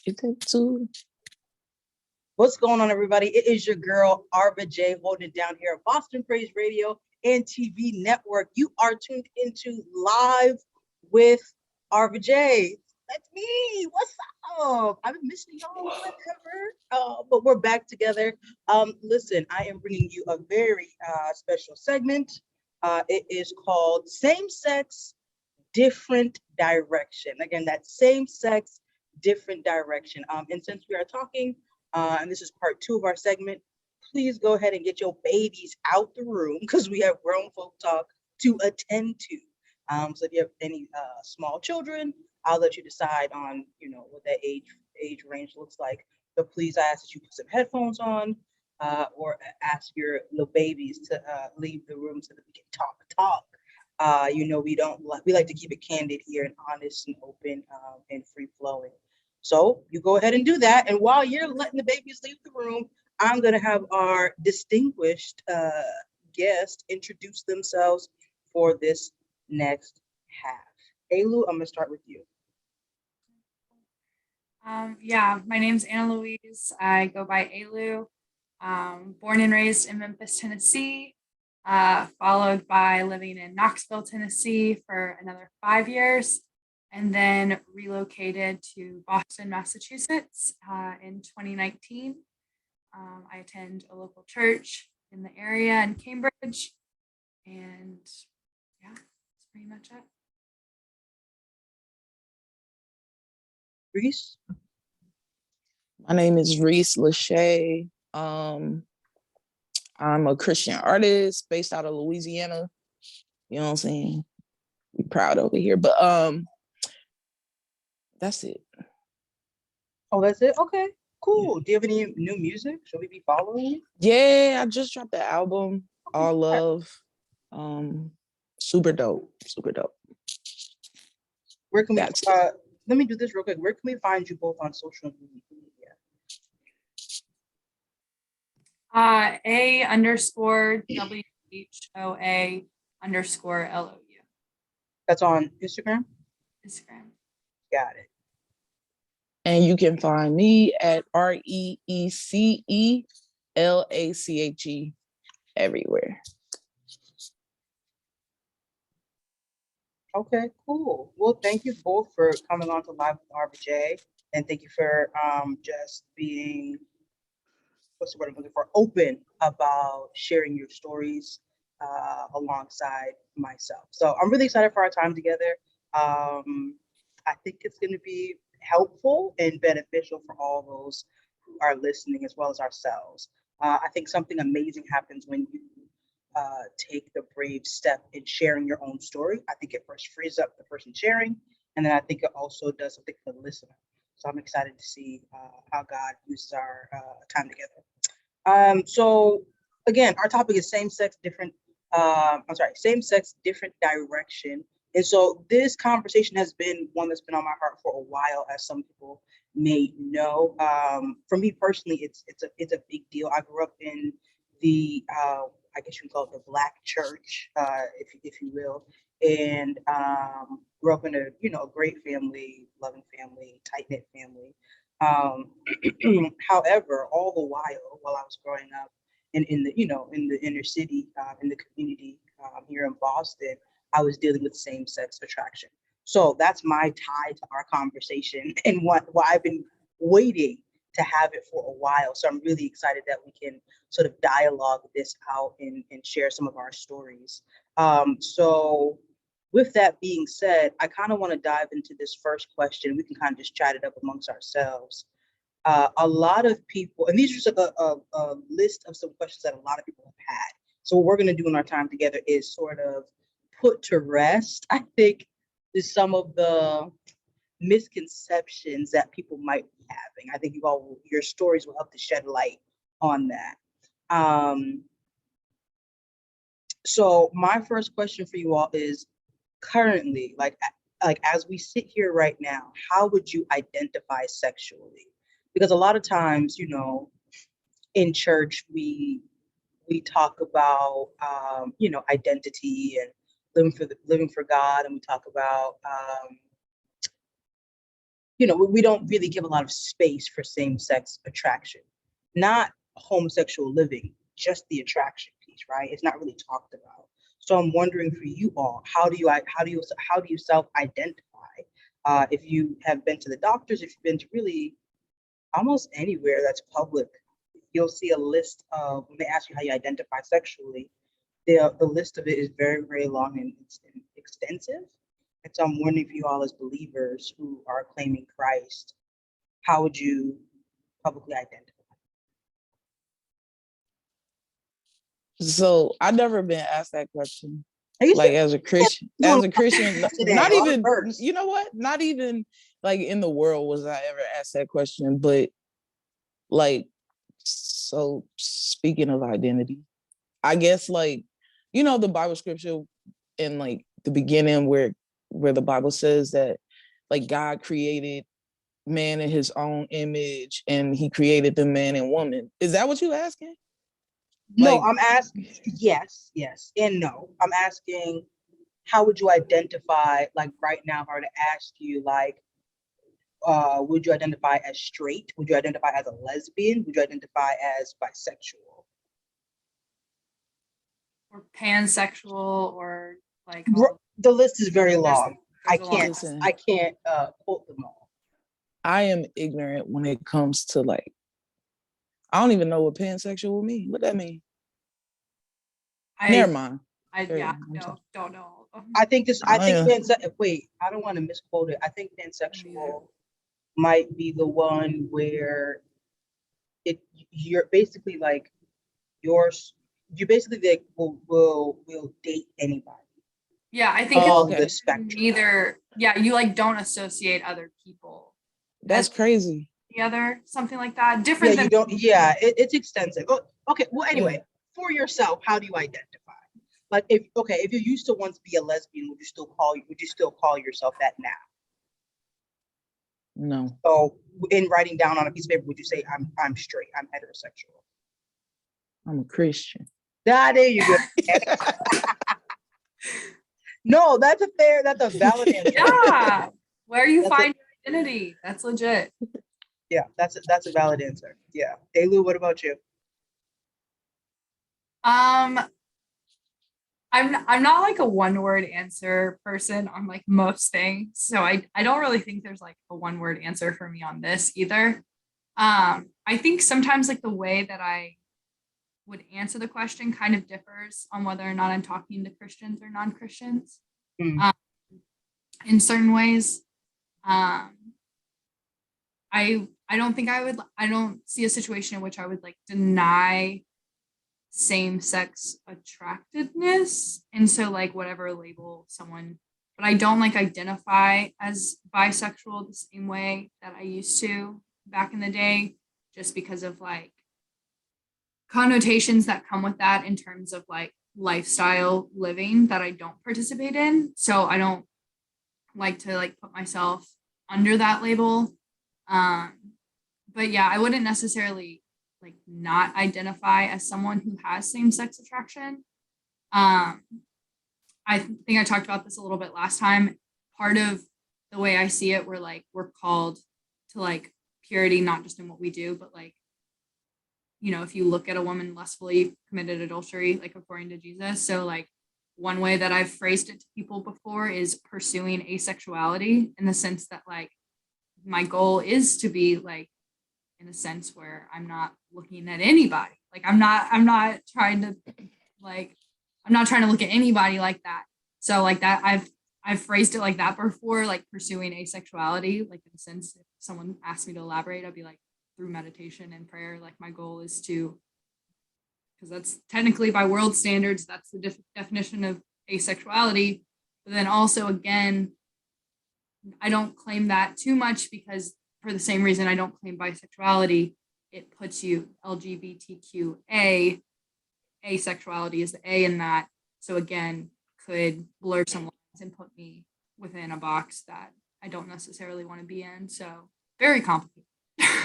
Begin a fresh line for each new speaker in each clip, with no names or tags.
You take two.
What's going on, everybody? It is your girl, Arva J, holding it down here at Boston Praise Radio and TV Network. You are tuned into Live with Arva J. That's me. What's up? I've been missing y'all forever, but we're back together. Listen, I am bringing you a very special segment. It is called Same Sex, Different Direction. Again, that same sex, different direction. And since we are talking, and this is part 2 of our segment, please go ahead and get your babies out the room because we have grown folk talk to attend to. So if you have any small children, I'll let you decide on, what that age range looks like. But please, I ask that you put some headphones on, or ask your little babies to leave the room so that we can talk. We like to keep it candid here and honest and open and free flowing. So you go ahead and do that. And while you're letting the babies leave the room, I'm going to have our distinguished guest introduce themselves for this next half. Alu, I'm going to start with you.
My name's Anna Louise. I go by Alu. Born and raised in Memphis, Tennessee, followed by living in Knoxville, Tennessee for another 5 years, and then relocated to Boston, Massachusetts in 2019. I attend a local church in the area in Cambridge, and yeah, that's pretty much it.
Reese?
My name is Reese Lachey. I'm a Christian artist based out of Louisiana. You know what I'm saying? We're proud over here, but that's it.
Oh, that's it? Okay, cool. Do you have any new music? Should we be following you?
Yeah, I just dropped the album, All Love. Super dope.
Where can we let me do this real quick. Where can we find you both on social media?
A_WHOA_LOU.
That's on Instagram?
Instagram.
Got it.
And you can find me at REECELACHE everywhere.
Okay, cool. Well, thank you both for coming on to Live with RBJ, and thank you for just being, what's the word I'm looking for, open about sharing your stories alongside myself. So I'm really excited for our time together. I think it's going to be helpful and beneficial for all those who are listening, as well as ourselves. I think something amazing happens when you take the brave step in sharing your own story. I think it first frees up the person sharing, and then I think it also does something for the listener. So I'm excited to see how God uses our time together. So again, our topic is same-sex, different direction. And so this conversation has been one that's been on my heart for a while, as some people may know. For me personally, it's a big deal. I grew up in the I guess you can call it the Black church, if you will, and grew up in a great family, loving family, tight knit family. However, all the while I was growing up in the inner city, in the community here in Boston, I was dealing with same-sex attraction. So that's my tie to our conversation and why I've been waiting to have it for a while. So I'm really excited that we can sort of dialogue this out and share some of our stories. So with that being said, I kind of want to dive into this first question. We can kind of just chat it up amongst ourselves. A lot of people, and these are just a list of some questions that a lot of people have had. So what we're going to do in our time together is sort of put to rest, I think, is some of the misconceptions that people might be having. I think your stories will help to shed light on that. So my first question for you all is, currently, like as we sit here right now, how would you identify sexually? Because a lot of times, in church, we talk about identity and living for God, and we talk about we don't really give a lot of space for same-sex attraction, not homosexual living, just the attraction piece, right? It's not really talked about. So I'm wondering for you all, how do you self-identify? If you have been to the doctors, if you've been to really almost anywhere that's public, you'll see a list of, when they ask you how you identify sexually, the list of it is very, very long and it's extensive. And so I'm wondering, for you all as believers who are claiming Christ, how would you publicly identify?
So I've never been asked that question.
Are you
Like
serious?
as a Christian,
Today,
not
a lot of
even,
verbs.
you know what? Not even like in the world was I ever asked that question. But like, so speaking of identity, I guess like, the Bible scripture in like the beginning where the Bible says that like God created man in his own image and he created the man and woman. Is that what you asking?
No,
Like,
I'm asking, yes, yes, and no. I'm asking, how would you identify, like right now, if I were to ask you, like, would you identify as straight? Would you identify as a lesbian? Would you identify as bisexual?
Or pansexual, or like
The list is very
there's,
long.
there's a long list.
listen,
I can't quote them all.
I am ignorant when it comes to like, I don't even know what pansexual mean. What that mean? Never mind.
Don't know.
I think wait, I don't want to misquote it. I think
Yeah.
pansexual might be the one where you're basically like yours, you basically like will date anybody.
Yeah, I think
Oh,
it's
okay.
The spectrum.
neither. Yeah, you like don't associate other people
That's
as
crazy.
together, something like that.
Yeah,
Different
you
than
don't. Yeah, it's extensive. Oh, okay. Well, anyway,
Yeah.
for yourself, how do you identify? Like, if you used to once be a lesbian, would you still call yourself that now?
No.
So, in writing down on a piece of paper, would you say I'm straight, I'm heterosexual?
I'm a Christian.
Ah, there you go. No, that's a valid answer.
yeah. Where you
That's
find your identity. That's legit.
Yeah, that's a valid answer. Yeah. Elu, what about you?
Um, I'm not like a one word answer person on like most things. So I don't really think there's like a one word answer for me on this either. I think sometimes like the way that I would answer the question kind of differs on whether or not I'm talking to Christians or non-Christians.
Hmm.
In certain ways. I don't think I don't see a situation in which I would like deny same-sex attractiveness. And so like whatever label someone, but I don't like identify as bisexual the same way that I used to back in the day, just because of like connotations that come with that in terms of like lifestyle living that I don't participate in. So I don't like to like put myself under that label. But yeah, I wouldn't necessarily like not identify as someone who has same-sex attraction. I think I talked about this a little bit last time. Part of the way I see it, we're called to like purity, not just in what we do, but like, if you look at a woman lustfully committed adultery, like according to Jesus. So like one way that I've phrased it to people before is pursuing asexuality, in the sense that like my goal is to be like in a sense where I'm not looking at anybody. Like I'm not trying to look at anybody like that. So like that I've phrased it like that before, like pursuing asexuality, like in a sense, if someone asked me to elaborate, I'd be like, through meditation and prayer, like my goal is to, because that's technically by world standards, that's the definition of asexuality. But then also, again, I don't claim that too much, because for the same reason I don't claim bisexuality, it puts you LGBTQA, asexuality is the A in that. So again, could blur some lines and put me within a box that I don't necessarily want to be in. So very complicated.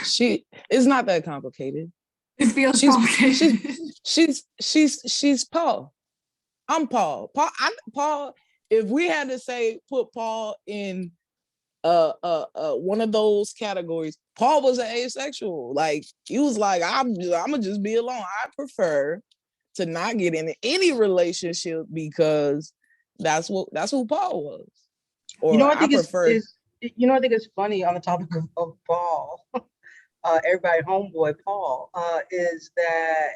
It's not that complicated.
It feels complicated.
She's Paul. I'm Paul. Paul. If we had to say put Paul in one of those categories. Paul was an asexual. Like he was like, I'm gonna just be alone. I prefer to not get in any relationship because that's who Paul was.
You
Or
know, I
I
think
prefer.
I think it's funny on the topic of Paul, everybody homeboy Paul, is that,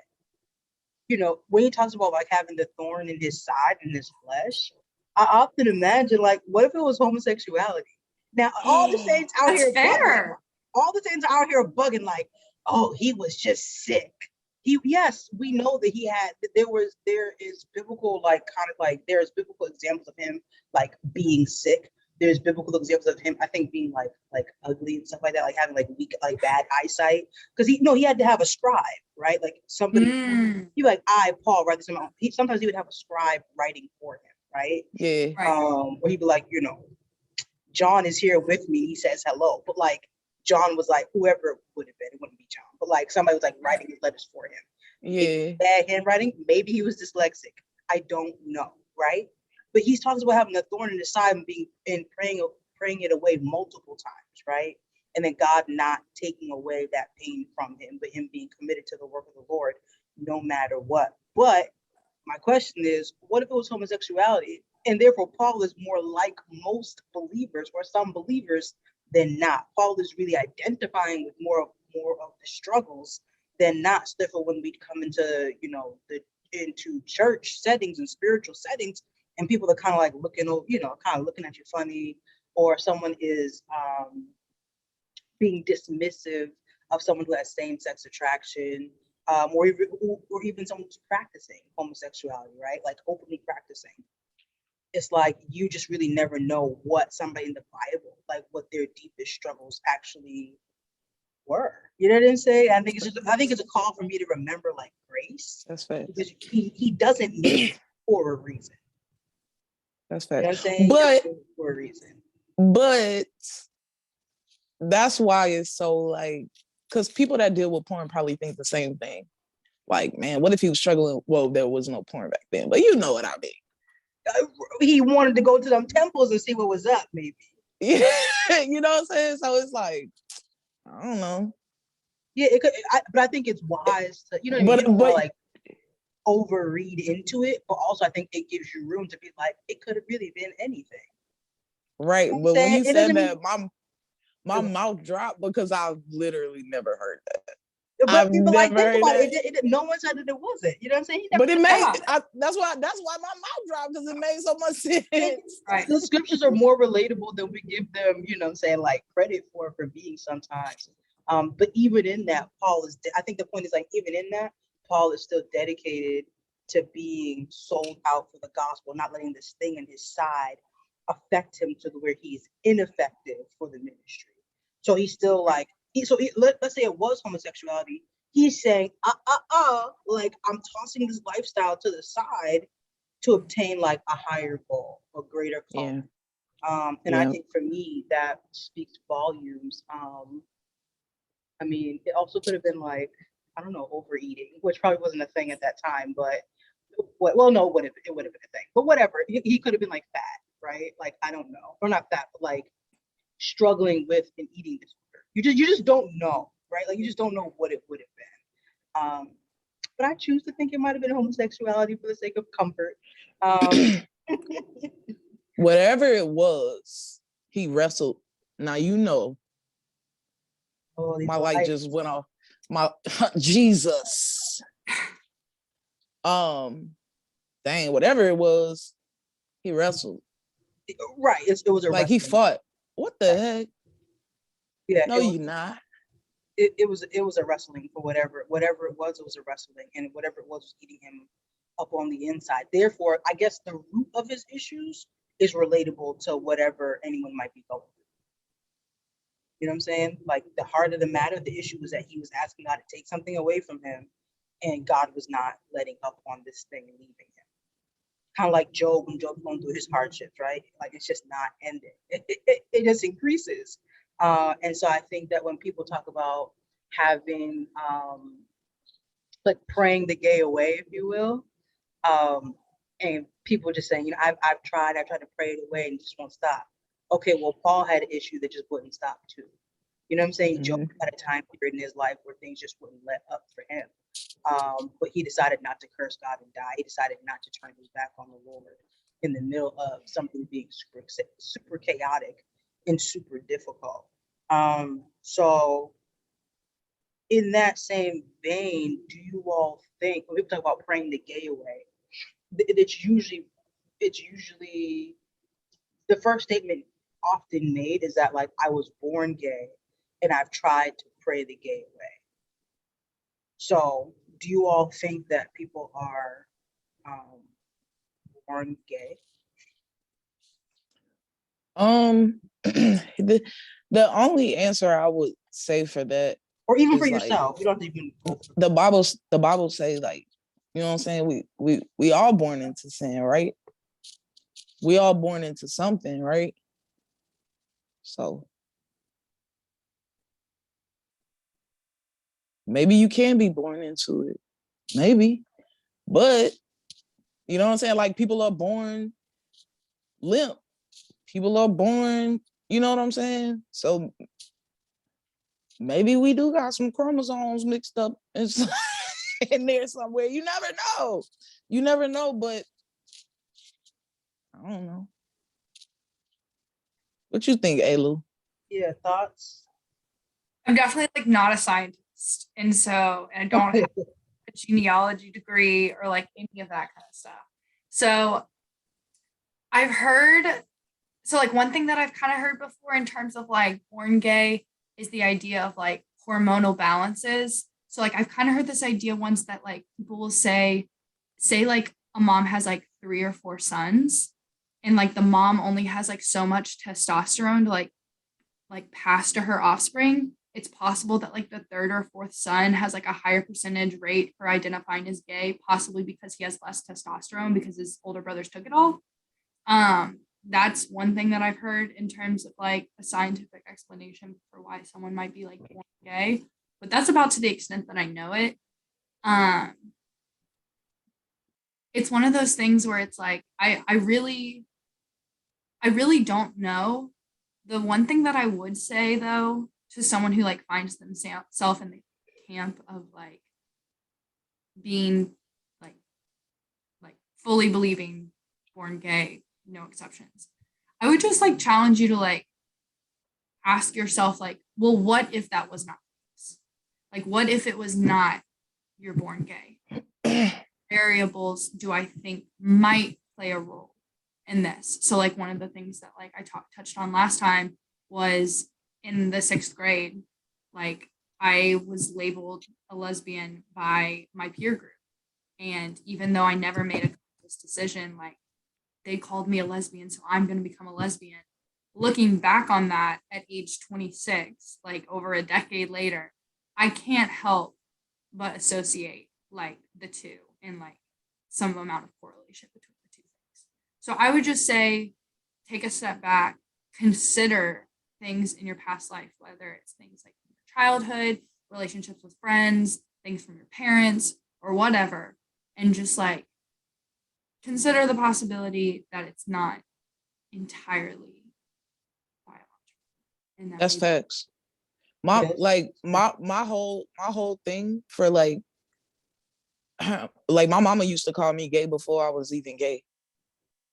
you know, when he talks about like having the thorn in his side, in his flesh, I often imagine like, what if it was homosexuality? Now, all the saints out
That's
here bugging,
fair.
all the saints out here bugging, like, oh, he was just sick. Yes, we know that there is biblical, like, kind of like, there's biblical examples of him like being sick. There's biblical examples of him, I think, being like ugly and stuff like that, like having like weak, like bad eyesight. Because he had to have a scribe, right? Like somebody, he like, Paul, write this amount. Sometimes he would have a scribe writing for him, right?
Yeah.
Right.
Where he'd be like, you know, John is here with me. He says hello, but like John was like, whoever it would have been, it wouldn't be John, but like somebody was like writing his letters for him.
Yeah.
Bad handwriting. Maybe he was dyslexic. I don't know, right? But he's talking about having a thorn in his side and praying it away multiple times, right? And then God not taking away that pain from him, but him being committed to the work of the Lord no matter what. But my question is, what if it was homosexuality? And therefore, Paul is more like most believers or some believers than not. Paul is really identifying with more of the struggles than not. So therefore, when we come into, you know, into church settings and spiritual settings, and people are kind of like looking, you know, kind of looking at you funny, or someone is being dismissive of someone who has same-sex attraction, or even someone who's practicing homosexuality, right? Like openly practicing. It's like you just really never know what somebody in the Bible, like what their deepest struggles actually were. You know what I'm saying? I think it's a call for me to remember like grace.
That's fair.
Because he doesn't need it for a reason.
That's
You know
fair.
what I'm saying?
But
for a reason.
But that's why it's so like, because people that deal with porn probably think the same thing. Like, man, what if he was struggling? Well, there was no porn back then, but you know what I mean.
He wanted to go to them temples and see what was up, maybe.
Yeah, you know what I'm saying? So it's like, I don't know.
Yeah, it could, but I think it's wise to, you know what I mean? You don't want to like overread into it, but also I think it gives you room to be like, it could have really been anything.
Right,
You know
but when you said that,
mean,
my mouth dropped because I've literally never heard that.
but
I've
like
never
think
heard
about
that.
it. No one said that it wasn't. You know what I'm saying? He never
But it made
Yeah.
that's why my mouth dropped, because it made so much sense.
Right.
The scriptures are more relatable than we give them, you know what I'm saying, like credit for being sometimes. But even in that, Paul is, I think the point is like, even in that, Paul is still dedicated to being sold out for the gospel, not letting this thing in his side affect him to where he's ineffective for the ministry. So he's still like, let's say it was homosexuality. He's saying, like I'm tossing this lifestyle to the side to obtain like a higher goal, a greater calling.
Yeah.
And I think for me that speaks volumes. I mean, it also could have been like, I don't know, overeating, which probably wasn't a thing at that time, but no, it would have been a thing. But whatever, he could have been like fat, right? Like I don't know, or not fat, but like struggling with an eating disorder. You just don't know, right? Like you just don't know what it would have been. But I choose to think it might have been homosexuality for the sake of comfort.
Whatever it was, he wrestled. Now you know, my light just went off. My Jesus. Dang, whatever it was, he wrestled.
Right, it was a
like wrestling. He fought. What the heck?
Yeah,
no, you're not.
It was a wrestling for whatever it was a wrestling, and whatever it was eating him up on the inside. Therefore, I guess the root of his issues is relatable to whatever anyone might be going through. You know what I'm saying? Like the heart of the matter, the issue was that he was asking God to take something away from him, and God was not letting up on this thing and leaving him. Kind of like Job, when Job's going through his hardships, right? Like it's just not ending. It just increases. And so I think that when people talk about having like praying the gay away, if you will, and people just saying, you know, I've tried to pray it away and just won't stop. okay, well, Paul had an issue that just wouldn't stop too. You know what I'm saying? Job
Mhm.
had a time period in his life where things just wouldn't let up for him. But he decided not to curse God and die. He decided not to turn his back on the Lord in the middle of something being super chaotic and super difficult. So in that same vein, do you all think when people talk about praying the gay away, it's usually the first statement often made is that like I was born gay and I've tried to pray the gay away. So do you all think that people are um, born gay?
The only answer I would say for that
Or even for
is like
yourself? You don't even go for
the Bible say, like, you know what I'm saying, we all born into sin, right? We all born into something, right? So maybe you can be born into it, maybe, but you know what I'm saying, like, people are born limp, people are born, you know what I'm saying, so maybe we do got some chromosomes mixed up in there somewhere. You never know, but I don't know. What you think, Alu?
Yeah, thoughts?
I'm definitely like not a scientist. And I don't have a genealogy degree or like any of that kind of stuff. So I've heard, so like one thing that I've kind of heard before in terms of like born gay is the idea of like hormonal balances. So like I've kind of heard this idea once that like people will say like a mom has like 3 or 4 sons and like the mom only has like so much testosterone to like pass to her offspring. It's possible that like the third or fourth son has like a higher percentage rate for identifying as gay, possibly because he has less testosterone because his older brothers took it all. That's one thing that I've heard in terms of like a scientific explanation for why someone might be like born gay, but that's about to the extent that I know it. Um, it's one of those things where it's like I really don't know. The one thing that I would say though to someone who like finds themselves in the camp of like being like fully believing born gay, no exceptions. I would just like challenge you to like ask yourself like, well, what if that was not this? Like what if it was not you're born gay? Variables do I think might play a role in this? So like one of the things that like I touched on last time was in the 6th grade, like I was labeled a lesbian by my peer group. And even though I never made a conscious decision, like they called me a lesbian, so I'm going to become a lesbian. Looking back on that at age 26, like over a decade later, I can't help but associate like the two and like some amount of correlation between the two things. So I would just say take a step back, consider things in your past life, whether it's things like your childhood, relationships with friends, things from your parents, or whatever, and just like consider the possibility that it's not entirely biological and that
That's
maybe
facts. My
Yes.
like my whole thing for like like my mama used to call me gay before I was even gay.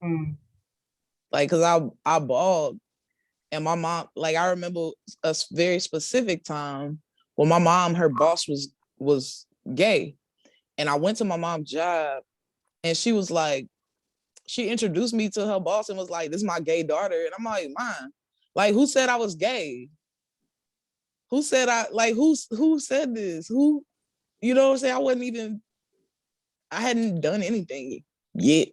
Mm.
Like, cause I bawled, and my mom, like, I remember a very specific time when my mom, her boss was gay, and I went to my mom's job, and she was like, she introduced me to her boss and was like, "This is my gay daughter," and I'm like, "Mine, like, who said I was gay? Who said I like who said this? Who, you know what I'm saying? I hadn't done anything yet."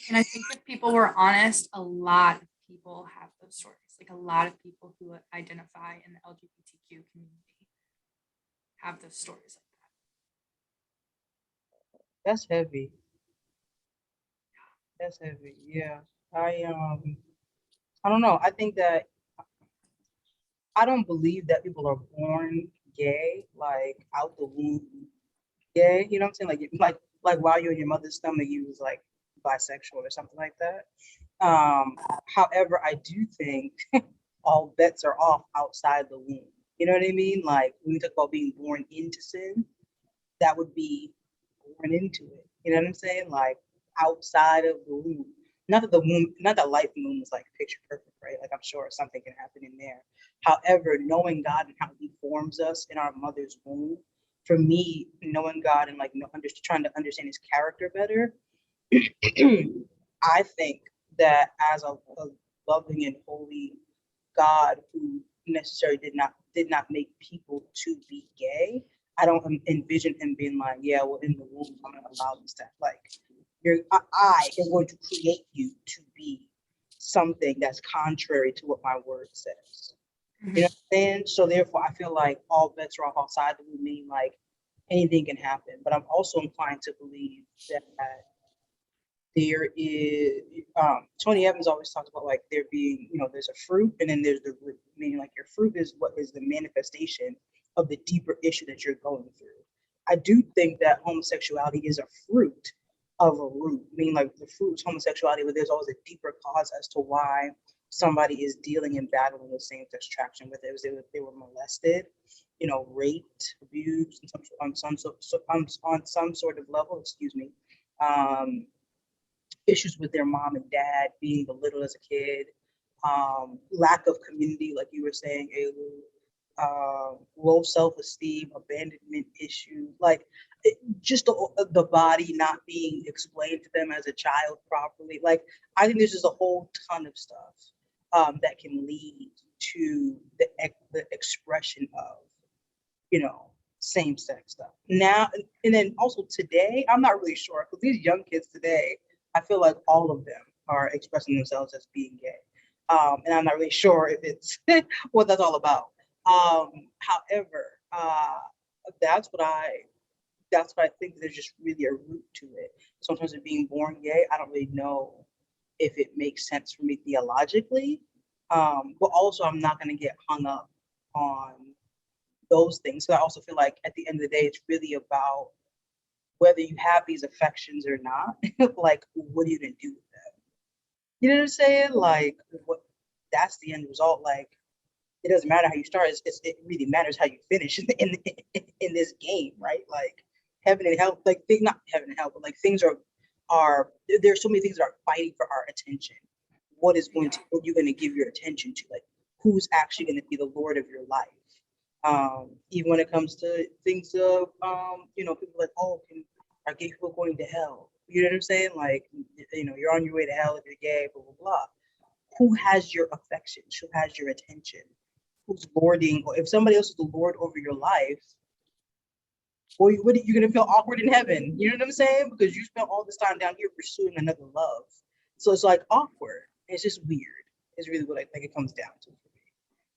and I think if people were honest, a lot of people have those stories. Like a lot of people who identify in the LGBTQ community have those stories like
That's heavy. That's heavy. Yeah. I I don't know. I think that I don't believe that people are born gay, like out the womb gay. You know what I'm saying? Like while you're in your mother's stomach, you was like bisexual or something like that. However, I do think all bets are off outside the womb. You know what I mean? Like when we talk about being born into sin, that would be born into it. You know what I'm saying? Like outside of the womb. Not that the womb, not that life in the womb is like picture perfect, right? Like I'm sure something can happen in there. However, knowing God and how He forms us in our mother's womb, for me, knowing God and like trying to understand His character better, I think that as a loving and holy God who necessarily did not make people to be gay, I don't envision Him being like, yeah, well, in the womb, I'm gonna allow this stuff. Like, I am going to create you to be something that's contrary to what my word says. You know what I'm saying? So therefore, I feel like all bets are off outside the womb, meaning like anything can happen. But I'm also inclined to believe that there is Tony Evans always talks about like there being, there's a fruit and then there's the root, meaning like your fruit is what is the manifestation of the deeper issue that you're going through. I do think that homosexuality is a fruit of a root, meaning like the fruit is homosexuality, but there's always a deeper cause as to why somebody is dealing and battling with same-sex attraction, whether it was they were molested, raped, abused on some sort of level, excuse me. Issues with their mom and dad, being belittled as a kid, lack of community, like you were saying, low self-esteem, abandonment issues, like just the body not being explained to them as a child properly. Like I think there's just a whole ton of stuff that can lead to the expression of, same-sex stuff. Now, and then also today, I'm not really sure because these young kids today, I feel like all of them are expressing themselves as being gay. And I'm not really sure if it's what that's all about. However, that's what I think. There's just really a root to it. Sometimes of being born gay, I don't really know if it makes sense for me theologically. But also I'm not going to get hung up on those things. So I also feel like at the end of the day, it's really about whether you have these affections or not. Like, what are you going to do with them? You know what I'm saying? Like, that's the end result. Like, it doesn't matter how you start. It really matters how you finish in this game, right? Like, heaven and hell, like, not heaven and hell, but like things are there's so many things that are fighting for our attention. What you're going to give your attention to? Like, who's actually going to be the Lord of your life? Even when it comes to things of, people like, oh, are gay people going to hell? You know what I'm saying? Like, you're on your way to hell if you're gay, blah, blah, blah. Who has your affections? Who has your attention? Who's lording? Or if somebody else is the Lord over your life, or you're going to feel awkward in heaven. You know what I'm saying? Because you spent all this time down here pursuing another love. So it's like awkward. It's just weird. It's really what I think it comes down to.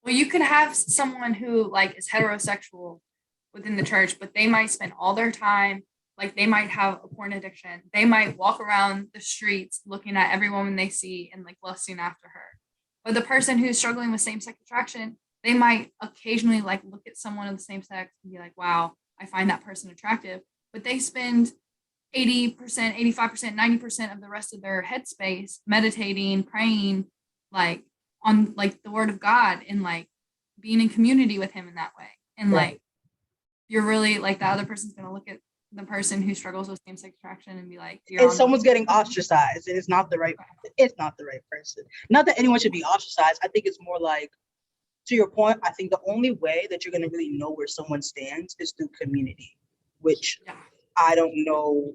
Well, you could have someone who like is heterosexual within the church, but they might spend all their time, like they might have a porn addiction. They might walk around the streets looking at every woman they see and like lusting after her. But the person who's struggling with same-sex attraction, they might occasionally like look at someone of the same sex and be like, wow, I find that person attractive. But they spend 80%, 85%, 90% of the rest of their headspace meditating, praying, like on like the word of God and like being in community with Him in that way. And like you're really like the other person's gonna look at the person who struggles with same-sex attraction and be like,
and someone's getting ostracized and it's not the right person. Not that anyone should be ostracized. I think it's more like, to your point, I think the only way that you're going to really know where someone stands is through community, which I don't know.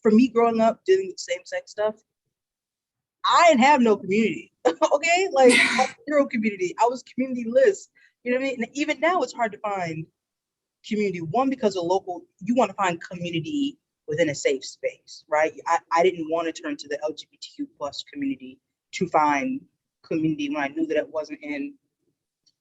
For me growing up dealing with same-sex stuff, I didn't have no community. Okay, like zero community. I was community-less. You know what I mean? And even now it's hard to find community. One, because you want to find community within a safe space, right? I didn't want to turn to the LGBTQ plus community to find community when I knew that it wasn't in,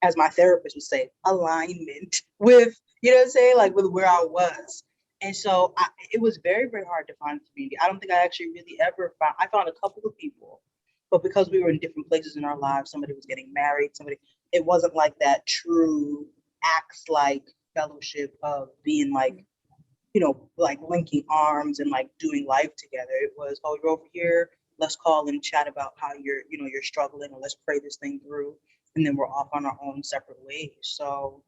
as my therapist would say, alignment with, you know what I'm saying, like with where I was. And so it was very, very hard to find community. I don't think I actually really ever I found a couple of people, but because we were in different places in our lives, somebody was getting married, it wasn't like that true acts like fellowship of being like, like linking arms and like doing life together. It was, oh, you're over here, let's call and chat about how you're struggling, or let's pray this thing through, and then we're off on our own separate ways. So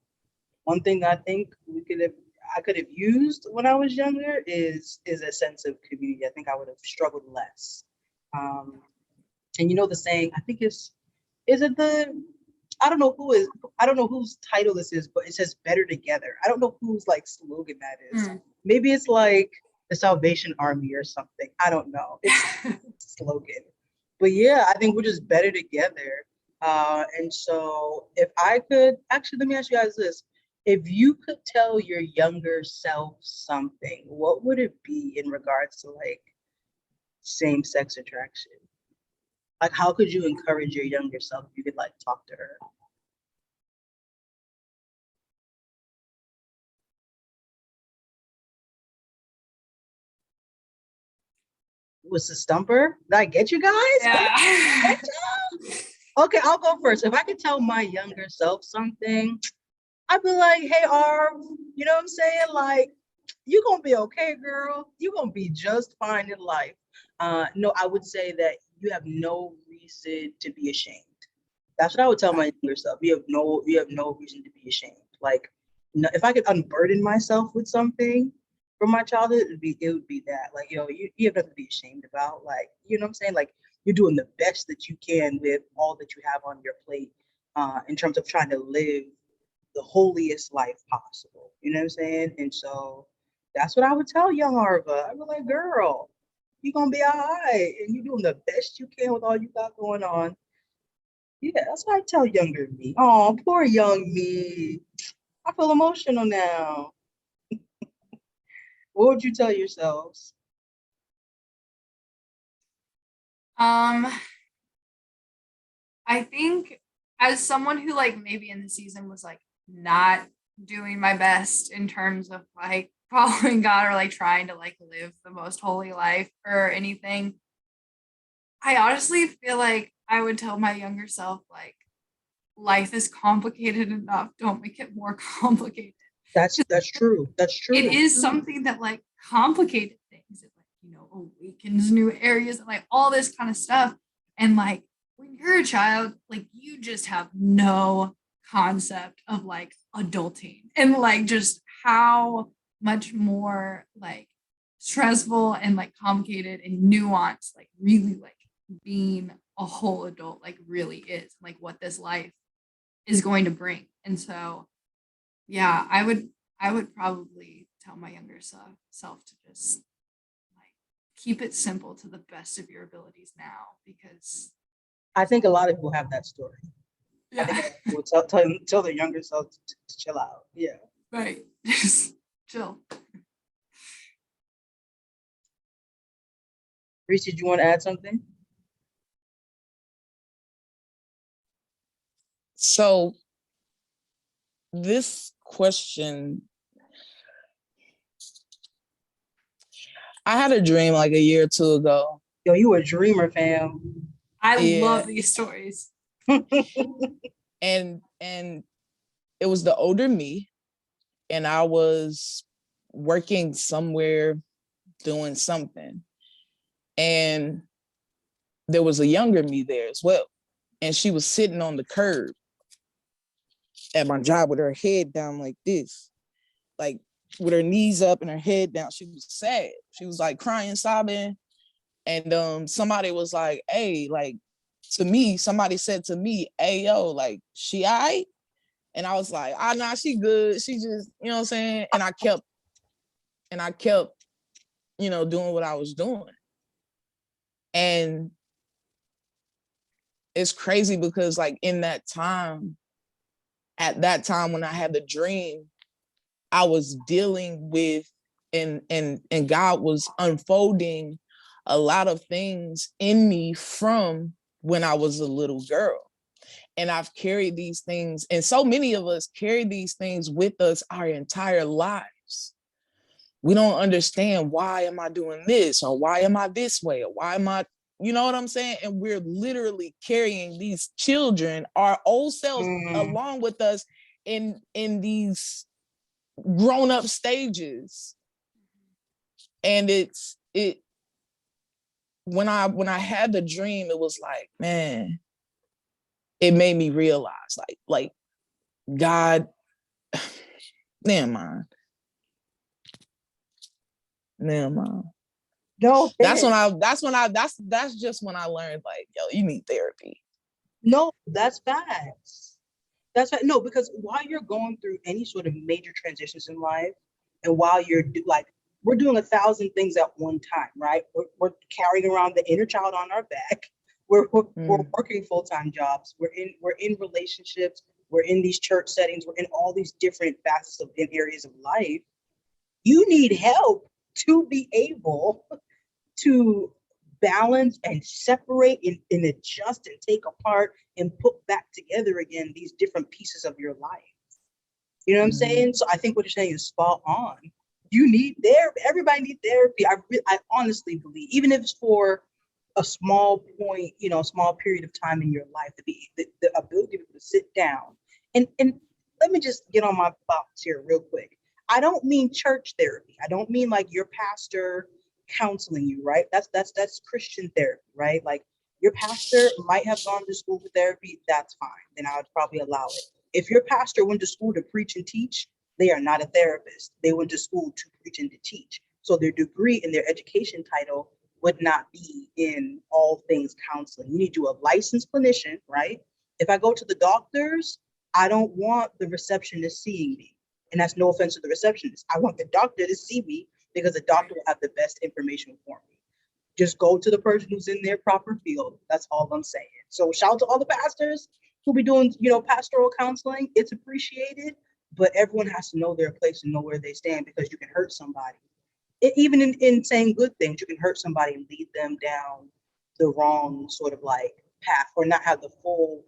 one thing I think I could have used when I was younger is a sense of community. I think I would have struggled less. And the saying, I think is it the I don't know whose title this is, but it says better together. I don't know whose like slogan that is. Maybe it's like the Salvation Army or something. I don't know. It's a slogan. But yeah, I think we're just better together. And so if I could actually, let me ask you guys this. If you could tell your younger self something, what would it be in regards to like same-sex attraction? Like, how could you encourage your younger self if you could like talk to her? Was the stumper? Did I get you guys?
Yeah.
Okay, I'll go first. If I could tell my younger self something, I'd be like, hey, Arv, you know what I'm saying? Like, you're going to be okay, girl. You're going to be just fine in life. No, I would say that you have no reason to be ashamed. That's what I would tell my younger self. You have no reason to be ashamed. Like, no, if I could unburden myself with something from my childhood, it would be that. Like, you have nothing to be ashamed about. Like, you know what I'm saying? Like, you're doing the best that you can with all that you have on your plate, in terms of trying to live the holiest life possible. You know what I'm saying? And so that's what I would tell young Arva. I was like, girl, you're gonna be all right, and you're doing the best you can with all you got going on. Yeah, that's what I tell younger me. Oh, poor young me. I feel emotional now. What would you tell yourselves?
I think as someone who like maybe in the season was like not doing my best in terms of like following God or like trying to like live the most holy life or anything, I honestly feel like I would tell my younger self like life is complicated enough. Don't make it more complicated.
That's true. That's
It
true.
is something that like complicated things. It like, awakens new areas and like all this kind of stuff. And like when you're a child, like you just have no concept of like adulting and like just how much more like stressful and like complicated and nuanced, like really like being a whole adult like really is, like what this life is going to bring. And so yeah, I would probably tell my younger self to just like keep it simple to the best of your abilities now because
I think a lot of people have that story. I think
yeah,
people tell their younger self to chill out. Yeah.
right. Just chill.
Reese, did you want to add something?
So this question, I had a dream like a year or two ago.
Yo, you a dreamer, fam.
I
Yeah.
love these stories.
And it was the older me, and I was working somewhere doing something. And there was a younger me there as well. And she was sitting on the curb at my job with her head down like this, like with her knees up and her head down. She was sad. She was like crying, sobbing. And somebody was like, hey, like to me, somebody said to me, hey, yo, like, she all right? And I was like, nah, she good. She just, you know what I'm saying? And I kept, doing what I was doing. And it's crazy because like at that time when I had the dream, I was dealing with and God was unfolding a lot of things in me from when I was a little girl. And I've carried these things, and so many of us carry these things with us our entire lives. We don't understand, why am I doing this, or why am I this way, or why am I, you know what I'm saying? And we're literally carrying these children, our old selves, along with us in these grown-up stages. And when I had the dream, it was like, man, it made me realize like God, never mind. Never mind.
No,
That's just when I learned, like, yo, you need therapy.
no, that's facts. That's right. No, because while you're going through any sort of major transitions in life, and while like, we're doing 1,000 things at one time, right? We're carrying around the inner child on our back. We're working full-time jobs. We're in relationships. We're in these church settings. We're in all these different facets of in areas of life. You need help to be able to balance and separate and adjust and take apart and put back together again these different pieces of your life. You know what I'm saying? So I think what you're saying is spot on. You need therapy. Everybody needs therapy. I honestly believe, even if it's for a small point, a small period of time in your life, to be the ability to sit down and let me just get on my box here real quick. I don't mean church therapy. I don't mean like your pastor counseling you, right? That's Christian therapy, right? Like your pastor might have gone to school for therapy. That's fine. Then I would probably allow it. If your pastor went to school to preach and teach, they are not a therapist. They went to school to preach and to teach. So their degree and their education title would not be in all things counseling. You need to do a licensed clinician, right? If I go to the doctors, I don't want the receptionist seeing me. And that's no offense to the receptionist. I want the doctor to see me because the doctor will have the best information for me. Just go to the person who's in their proper field. That's all I'm saying. So shout out to all the pastors who be doing, pastoral counseling. It's appreciated, but everyone has to know their place and know where they stand, because you can hurt somebody. Even in saying good things, you can hurt somebody and lead them down the wrong sort of like path, or not have the full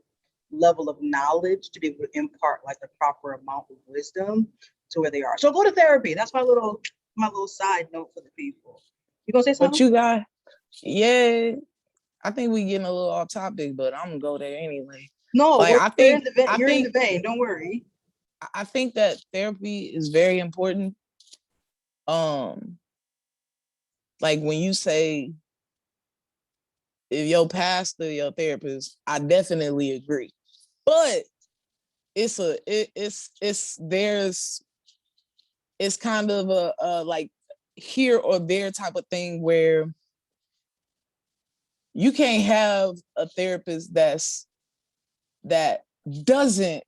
level of knowledge to be able to impart like the proper amount of wisdom to where they are. So go to therapy. That's my little side note for the people. You gonna say something?
But you got, yeah, I think we getting a little off topic, but I'm gonna go there anyway.
No,
Like
you're in the vein. Don't worry.
I think that therapy is very important. Like when you say if your pastor, your therapist, I definitely agree. But it's kind of a like here or there type of thing where you can't have a therapist that doesn't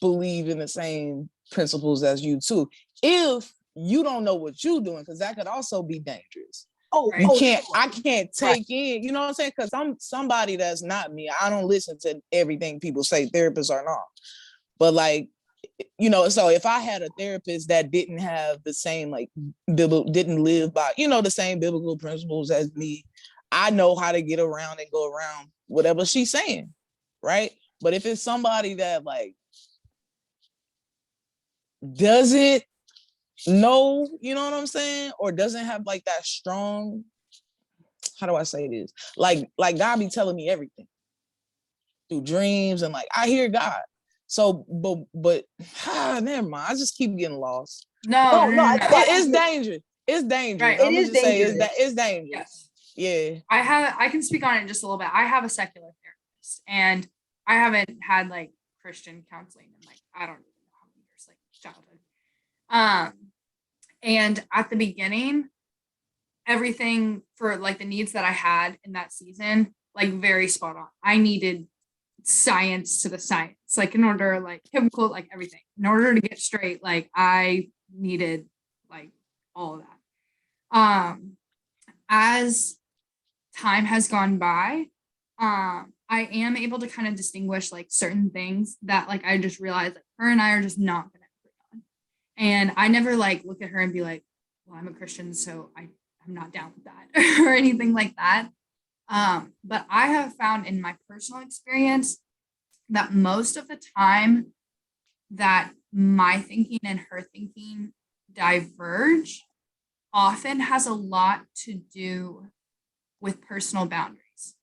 believe in the same principles as you too. If you don't know what you're doing, because that could also be dangerous. I can't take in, you know what I'm saying? Because I'm somebody that's not me. I don't listen to everything people say, therapists are not. But like, so if I had a therapist that didn't have the same like didn't live by, the same biblical principles as me, I know how to get around and go around whatever she's saying, right? But if it's somebody that like doesn't know, you know what I'm saying, or doesn't have like that strong, how do I say this? Like God be telling me everything through dreams, and like I hear God. So, but never mind. I just keep getting lost.
No.
It's dangerous. It's dangerous.
Right.
I'm just dangerous. It's dangerous.
Yes.
Yeah.
I can speak on it just a little bit. I have a secular therapist, and I haven't had like Christian counseling in like, I don't even know how many years, like childhood. And at the beginning, everything for like the needs that I had in that season, like very spot on. I needed science to the science, like in order, like chemical, like everything, in order to get straight, like I needed like all of that. As time has gone by, I am able to kind of distinguish like certain things that like I just realized like her and I are just not gonna agree on. And I never like look at her and be like, well, I'm a Christian, so I'm not down with that or anything like that. But I have found in my personal experience that most of the time that my thinking and her thinking diverge often has a lot to do with personal boundaries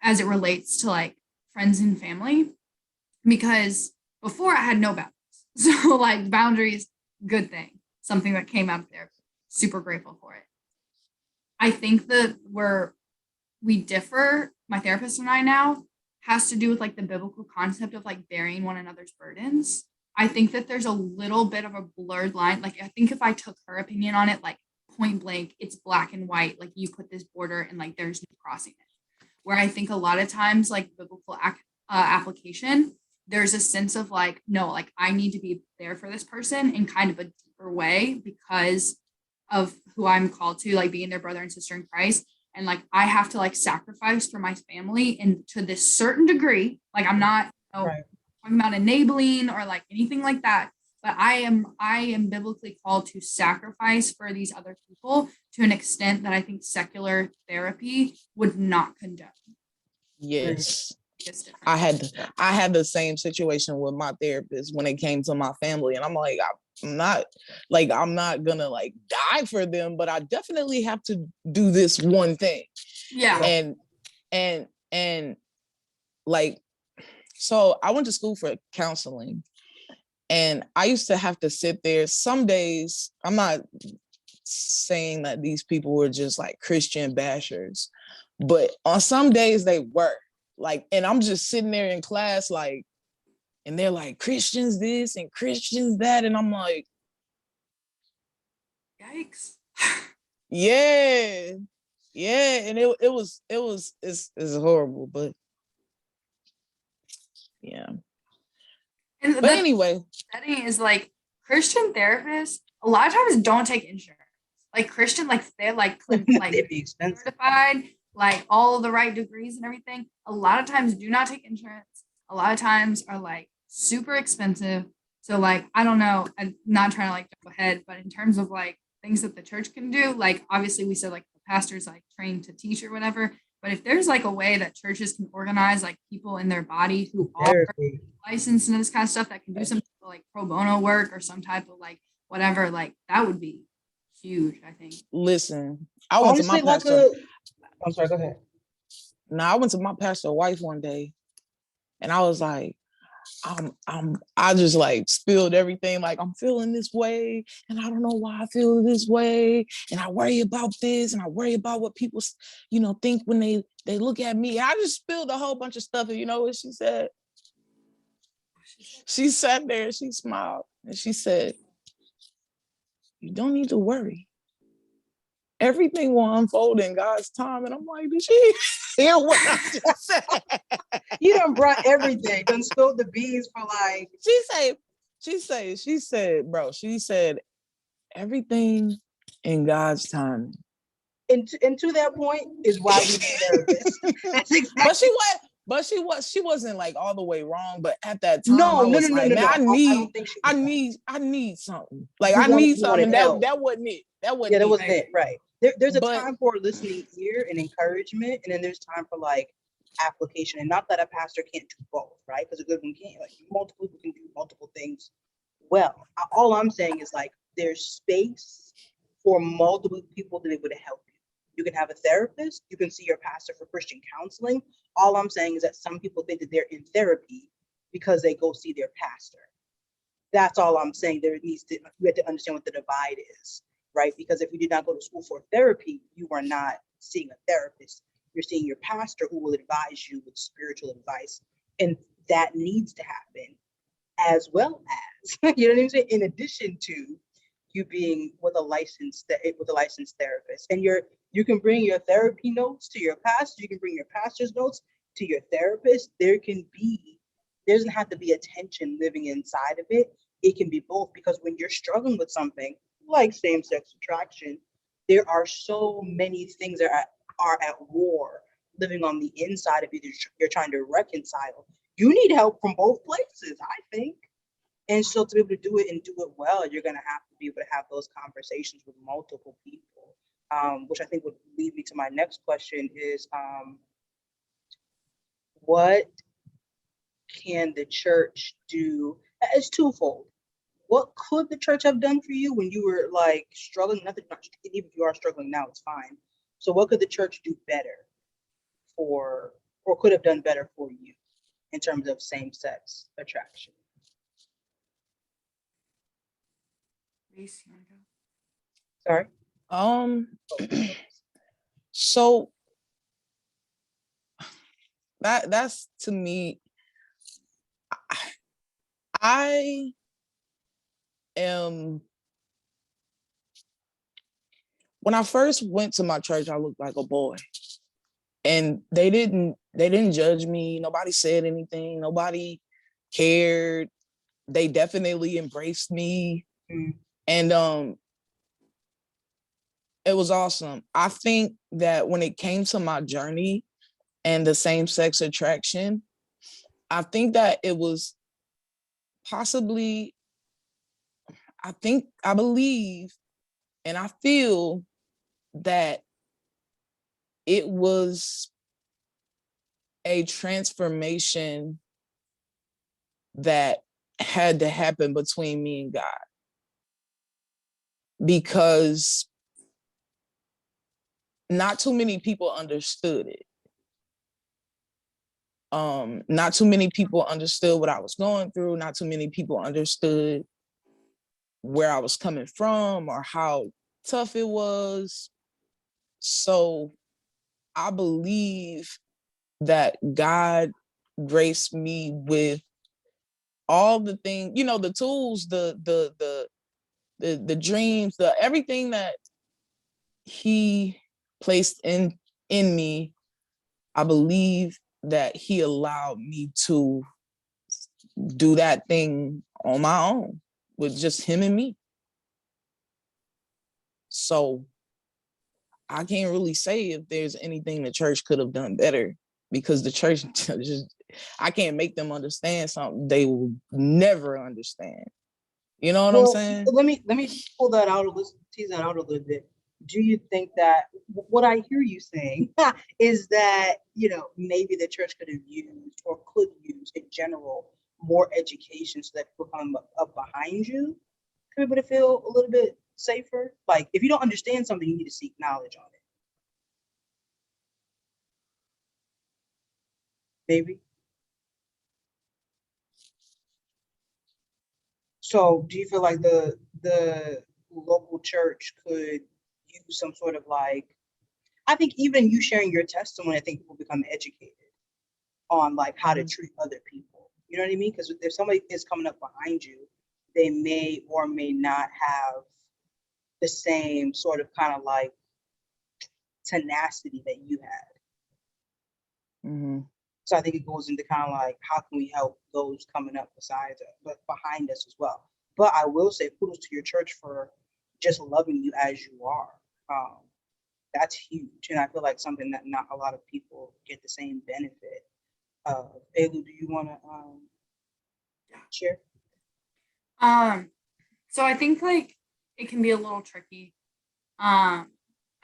as it relates to like friends and family, because before I had no boundaries. So like boundaries, good thing, something that came out of there, super grateful for it. I think that we differ, my therapist and I now, has to do with like the biblical concept of like bearing one another's burdens. I think that there's a little bit of a blurred line. Like I think if I took her opinion on it, like point blank, it's black and white, like you put this border and like there's no crossing it. Where I think a lot of times like biblical application, there's a sense of like, no, like I need to be there for this person in kind of a deeper way because of who I'm called to, like being their brother and sister in Christ. And like I have to like sacrifice for my family and to this certain degree. Like I'm not
Right.
talking about enabling or like anything like that. But I am biblically called to sacrifice for these other people to an extent that I think secular therapy would not condone.
Yes.
It's different.
I had the same situation with my therapist when it came to my family. And I'm like, I'm not gonna like die for them, but I definitely have to do this one thing.
Yeah.
And like, so I went to school for counseling, and I used to have to sit there some days. I'm not saying that these people were just like Christian bashers, but on some days they were like, and I'm just sitting there in class like, and they're like, Christians this and Christians that, and I'm like,
Yikes.
yeah, and it's horrible, but yeah.
And
But
the
anyway,
setting is like Christian therapists a lot of times don't take insurance. Like Christian, like they're like
It'd be expensive.
certified, like all of the right degrees and everything. A lot of times do not take insurance. A lot of times are like super expensive. So like I don't know, I'm not trying to like jump ahead, but in terms of like things that the church can do, like obviously we said like the pastor's like trained to teach or whatever. But if there's like a way that churches can organize like people in their body who are
Therapy.
licensed and this kind of stuff that can do some like pro bono work or some type of like whatever, like that would be huge, I think.
listen, I went to my
Honestly, like
pastor.
I'm sorry, go ahead.
I went to my pastor's wife one day, and I was like, I just like spilled everything. Like I'm feeling this way, and I don't know why I feel this way, and I worry about this, and I worry about what people, think when they look at me. I just spilled a whole bunch of stuff, and you know what she said? She sat there, and she smiled, and she said, "You don't need to worry. Everything will unfold in God's time." And I'm like, did she hear what I just said?
You done brought everything, done spilled the beans for like.
She said, everything in God's time.
And to that point is why we need therapists. That's exactly.
But she wasn't like all the way wrong. But at that time,
No.
I was like, man,
I don't think she was wrong.
I need something. Like
You
I need something.
wanted help.
That wasn't it. That wasn't
Yeah, that
it.
wasn't it. Right. There's a
But
time for listening ear and encouragement, and then there's time for like application. And not that a pastor can't do both, right? Because a good one can't. Like multiple people can do multiple things well. All I'm saying is like there's space for multiple people to be able to help you. You can have a therapist, you can see your pastor for Christian counseling. All I'm saying is that some people think that they're in therapy because they go see their pastor. That's all I'm saying. We have to understand what the divide is, right? Because if you did not go to school for therapy, you are not seeing a therapist. You're seeing your pastor who will advise you with spiritual advice. And that needs to happen as well as, you know what I'm saying? In addition to you being with a licensed therapist. And you can bring your therapy notes to your pastor, you can bring your pastor's notes to your therapist. There doesn't have to be a tension living inside of it. It can be both, because when you're struggling with something like same-sex attraction, there are so many things that are at war living on the inside of you that you're trying to reconcile. You need help from both places, I think. And so to be able to do it and do it well, you're going to have to be able to have those conversations with multiple people, which I think would lead me to my next question is, what can the church do? It's twofold. What could the church have done for you when you were like struggling? Nothing, even if you are struggling now, it's fine. So what could the church do better or could have done better for you in terms of same-sex attraction?
Reese, you want to go?
Sorry.
Um, So that's to me, I am, when I first went to my church, I looked like a boy. And they didn't judge me. Nobody said anything. Nobody cared. They definitely embraced me.
Mm.
And it was awesome. I think that when it came to my journey and the same-sex attraction, I think that it was possibly, I believe, and I feel that it was a transformation that had to happen between me and God, because not too many people understood it. Not too many people understood what I was going through. Not too many people understood where I was coming from or how tough it was. So I believe that God graced me with all the things, the tools, the dreams, the everything that He placed in me. I believe that He allowed me to do that thing on my own with just Him and me. So I can't really say if there's anything the church could have done better, because the church just, I can't make them understand something they will never understand. You know what I'm
Well,
saying?
let me pull that out, let's tease that out a little bit. Do you think that what I hear you saying is that, maybe the church could have used or could use in general more education so that people come up behind you, for people to feel a little bit safer? Like, if you don't understand something, you need to seek knowledge on it. Maybe. So do you feel like the local church could use some sort of, like, I think even you sharing your testimony, I think people become educated on like how to treat other people. You know what I mean? Because if somebody is coming up behind you, they may or may not have the same sort of kind of like tenacity that you had.
Mm-hmm.
So I think it goes into kind of like, how can we help those coming up besides us, but behind us as well. But I will say kudos to your church for just loving you as you are. Um, that's huge. And I feel like something that not a lot of people get the same benefit of. Elu, do you want to share?
So I think like it can be a little tricky. I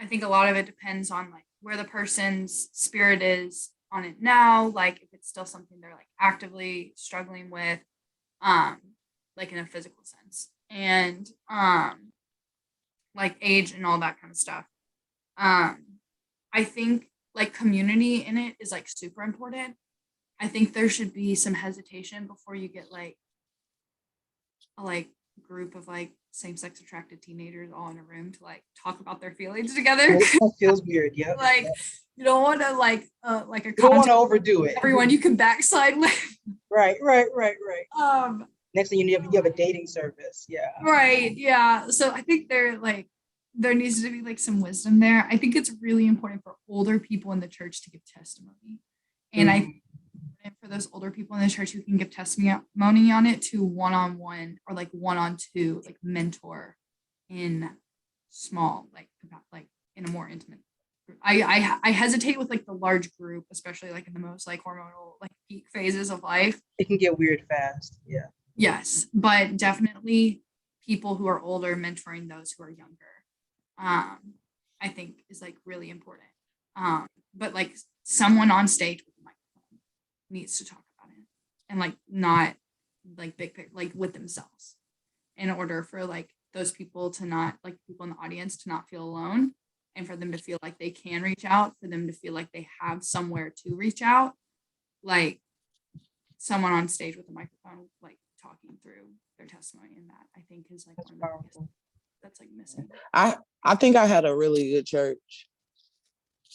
think a lot of it depends on like where the person's spirit is on it now, like if it's still something they're like actively struggling with, um, like in a physical sense, and like age and all that kind of stuff. Um, I think like community in it is like super important. I think there should be some hesitation before you get like a like group of like same-sex attracted teenagers all in a room to like talk about their feelings together.
That feels weird. Yep.
Like you don't want to like a
You don't want to overdo it.
everyone you can backslide with.
Right.
Um,
Next thing you have a dating service. Yeah.
right, yeah. So I think there needs to be like some wisdom there. I think it's really important for older people in the church to give testimony. And I think for those older people in the church who can give testimony on it to one-on-one or like one-on-two, like mentor in small, like about like in a more intimate group. I hesitate with like the large group, especially like in the most like hormonal like peak phases of life.
It can get weird fast. Yeah.
Yes, but definitely people who are older mentoring those who are younger, I think is like really important. But like someone on stage with a microphone needs to talk about it and like not like big picture, like with themselves, in order for like those people to not like people in the audience to not feel alone, and for them to feel like they can reach out, for them to feel like they have somewhere to reach out, like someone on stage with a microphone like talking through their testimony. And that I think is like
That's
one of the
powerful.
that's like missing.
I think I had a really good church.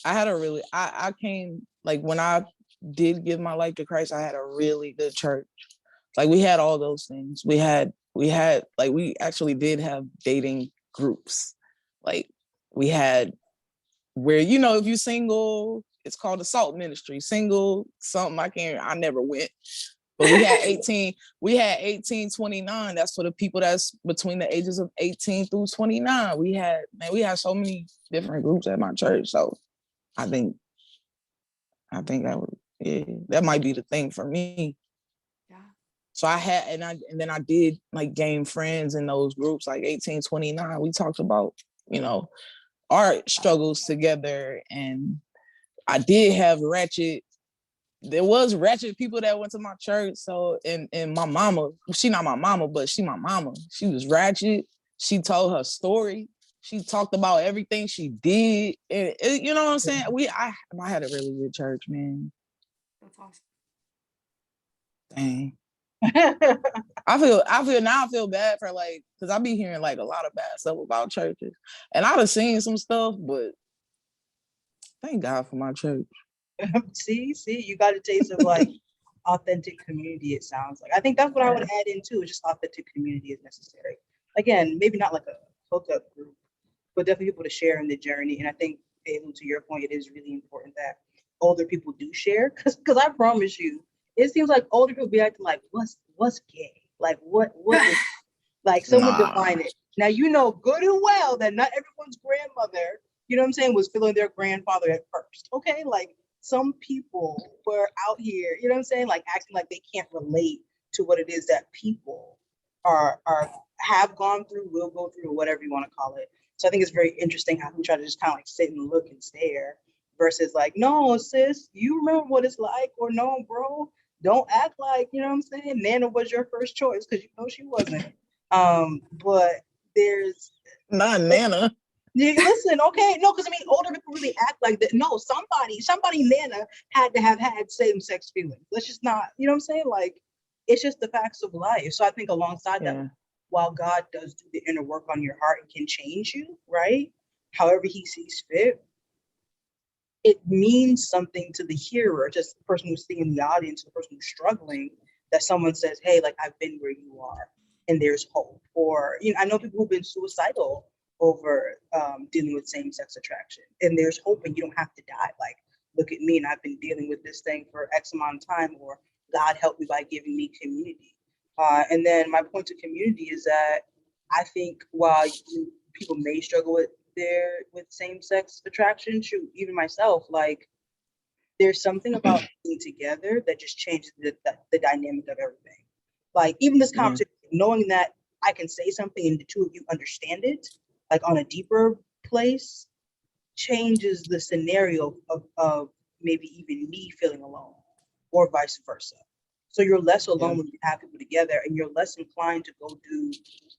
I had a really, I came, like when I did give my life to Christ, I had a really good church. Like we had all those things. Like we actually did have dating groups. Like we had where, you know, if you single, it's called assault ministry. Single, something I never went. But we had 18-29. That's for the people that's between the ages of 18 through 29. We had so many different groups at my church. So I think that would, yeah, that might be the thing for me.
Yeah.
So I had, and then I did like gain friends in those groups, like 18-29. We talked about, you know, our struggles together. And I did have there was ratchet people that went to my church. So, and my mama, she not my mama, but she my mama. She was ratchet. She told her story. She talked about everything she did. And you know what I'm saying? I had a really good church, man.
That's awesome.
Dang. I feel bad for like, because I be hearing like a lot of bad stuff about churches. And I've seen some stuff, but thank God for my church.
See, you got a taste of like authentic community, it sounds like. I think that's what I would add in too, just authentic community is necessary. Again, maybe not like a hookup group, but definitely people to share in the journey. And I think, Elu, to your point, it is really important that older people do share. Cause I promise you, it seems like older people be acting like, what's gay? Like what is like someone define it. Now you know good and well that not everyone's grandmother, you know what I'm saying, was feeling their grandfather at first. Okay, like some people were out here, you know what I'm saying, like acting like they can't relate to what it is that people are have gone through, will go through, whatever you want to call it. So I think it's very interesting how we try to just kind of like sit and look and stare versus like, no, sis, you remember what it's like, or no, bro, don't act like, you know what I'm saying, Nana was your first choice, because you know she wasn't. But there's
Not Nana.
listen, okay, no, because I mean, older people really act like that. No, somebody Nana had to have had same-sex feelings. Let's just not, you know what I'm saying? Like, it's just the facts of life. So I think alongside that, while God does do the inner work on your heart and can change you, right? However he sees fit, it means something to the hearer, just the person who's sitting in the audience, the person who's struggling, that someone says, hey, like I've been where you are and there's hope. Or, you know, I know people who've been suicidal over dealing with same-sex attraction, and there's hope and you don't have to die. Like, look at me and I've been dealing with this thing for X amount of time, or God helped me by giving me community. And then my point to community is that I think while people may struggle with same-sex attraction, shoot, even myself, like there's something about being together that just changes the dynamic of everything. Like even this conversation, knowing that I can say something and the two of you understand it, like on a deeper place, changes the scenario of maybe even me feeling alone or vice versa. So you're less alone when you have people together, and you're less inclined to go do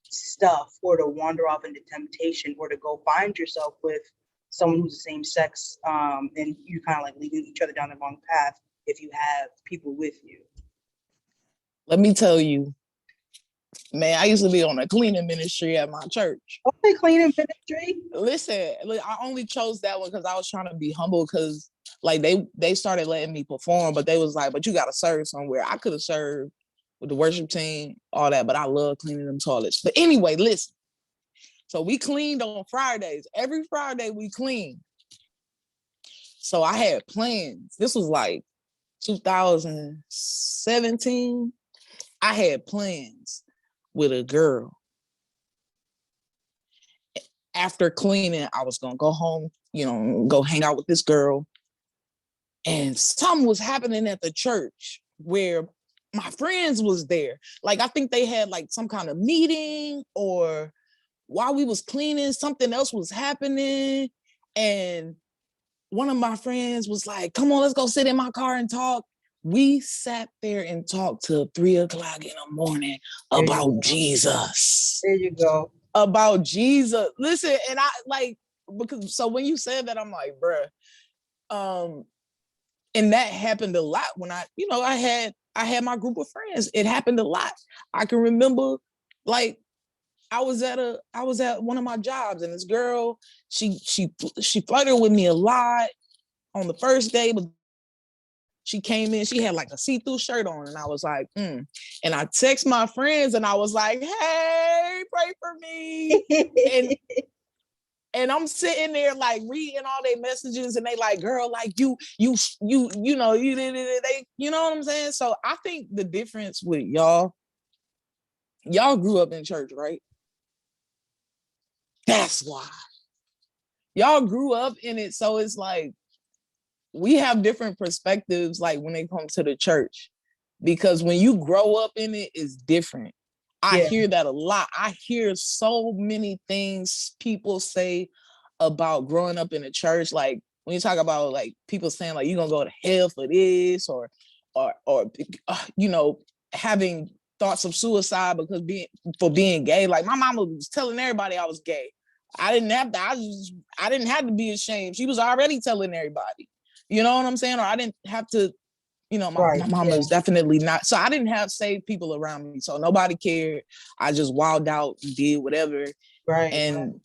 stuff or to wander off into temptation or to go find yourself with someone who's the same sex, and you kind of like leading each other down the wrong path if you have people with you.
Let me tell you, man, I used to be on a cleaning ministry at my church.
Okay, cleaning ministry.
Listen, I only chose that one because I was trying to be humble, because like they started letting me perform, but they was like, but you got to serve somewhere. I could have served with the worship team, all that, but I love cleaning them toilets. But anyway, listen. So we cleaned on Fridays. Every Friday we cleaned. So I had plans. This was like 2017. I had plans with a girl. After cleaning, I was gonna go home, you know, go hang out with this girl. And something was happening at the church where my friends was there. Like I think they had like some kind of meeting, or while we was cleaning, something else was happening. And one of my friends was like, come on, let's go sit in my car and talk. We sat there and talked till 3:00 in the morning about Jesus.
There you go.
About Jesus. Listen, and I like, because so when you said that, I'm like, bruh, and that happened a lot when I had my group of friends. It happened a lot. I can remember, like, I was at one of my jobs, and this girl, she flirted with me a lot. on the first day, but she came in, she had like a see-through shirt on, and I was like, And I text my friends and I was like, hey, pray for me. And I'm sitting there like reading all their messages, and they like, girl, like you know, they, you know what I'm saying? So I think the difference with y'all grew up in church, right? That's why. Y'all grew up in it. So it's like, we have different perspectives, like when it comes to the church, because when you grow up in it, it's different. I hear that a lot. I hear so many things people say about growing up in a church. Like when you talk about like people saying like you're gonna go to hell for this, or you know, having thoughts of suicide because being gay. Like my mama was telling everybody I was gay. I didn't have to be ashamed. She was already telling everybody. You know what I'm saying? Or I didn't have to, you know, my mama is definitely not. So I didn't have safe people around me. So nobody cared. I just wilded out and did whatever. And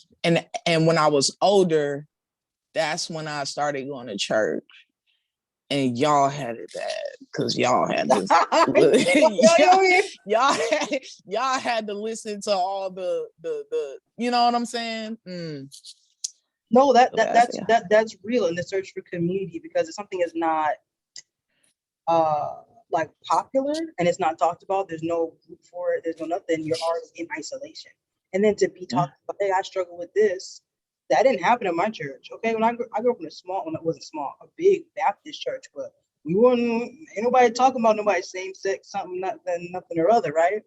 when I was older, that's when I started going to church. And y'all had it bad because y'all had to y'all had to listen to all the you know what I'm saying?
No, that's real in the search for community, because if something is not like popular and it's not talked about, there's no group for it, there's no nothing, you're already in isolation. And then to be talked about, hey, I struggle with this, that didn't happen in my church. Okay, when I grew up in it wasn't small, a big Baptist church, but ain't nobody talking about nobody same sex, something, nothing or other, right?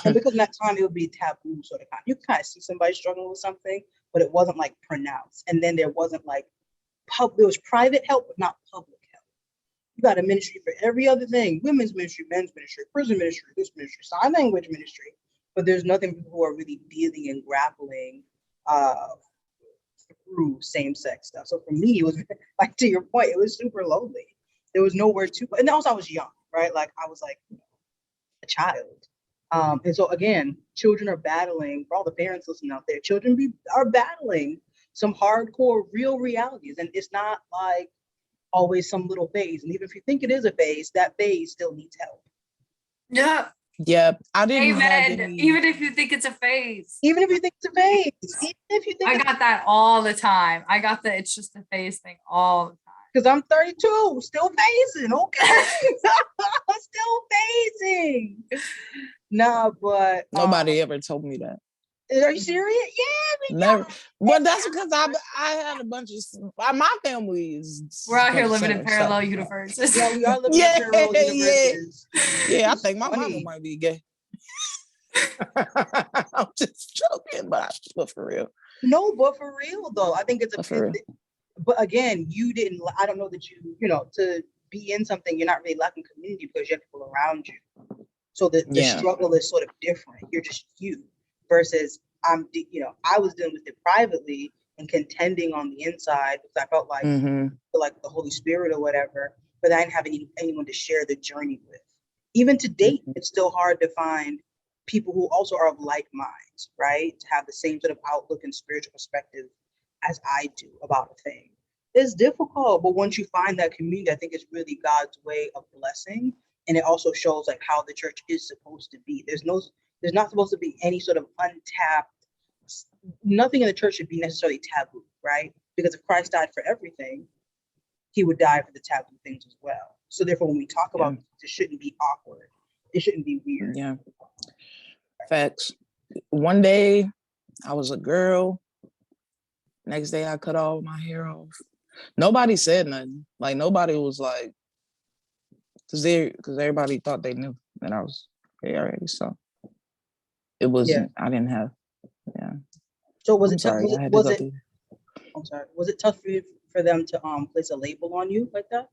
And because in that time it would be taboo sort of kind. You kind of see somebody struggling with something, but it wasn't like pronounced. And then there wasn't like there was private help, but not public help. You got a ministry for every other thing: women's ministry, men's ministry, prison ministry, this ministry, sign language ministry. But there's nothing people who are really dealing and grappling through same-sex stuff. So for me, it was like, to your point, it was super lonely. There was nowhere to, and also I was young, right? Like I was like a child. And so again, children are battling, for all the parents listening out there, children are battling some hardcore real realities. And it's not like always some little phase. And even if you think it is a phase, that phase still needs help.
Yeah.
Yep. I didn't
Amen. Even if you think it's a phase.
Even if you think it's a phase. Even if you think
I got that all the time. I got the it's just a phase thing all the time.
Because I'm 32, still phasing, okay? Still phasing. No, but
nobody ever told me that.
Are you serious? Yeah,
never. Well, that's because I had a bunch of my family is.
We're out here living in parallel universes.
Yeah, we are living in parallel universes.
Yeah, I think my mama might be gay. I'm just joking, but for real.
No, but for real though, I think it's but again, I don't know that to be in something, you're not really lacking community because you have people around you. So the struggle is sort of different. You're just you versus I was dealing with it privately and contending on the inside because I felt like like the Holy Spirit or whatever, but I didn't have anyone to share the journey with. Even to date, it's still hard to find people who also are of like minds, right? To have the same sort of outlook and spiritual perspective as I do about a thing. It's difficult, but once you find that community, I think it's really God's way of blessing. And it also shows like how the church is supposed to be. There's not supposed to be any sort of untapped, nothing in the church should be necessarily taboo, right? Because if Christ died for everything, he would die for the taboo things as well. So therefore, when we talk about it shouldn't be awkward. It shouldn't be weird.
Yeah. Facts. One day I was a girl. Next day I cut all my hair off. Nobody said nothing. Like nobody was like, because everybody thought they knew that I was gay already. So it wasn't. I didn't have. Yeah.
So was
I'm
it?
sorry.
I'm sorry. Was it tough for them to place a label on you like that?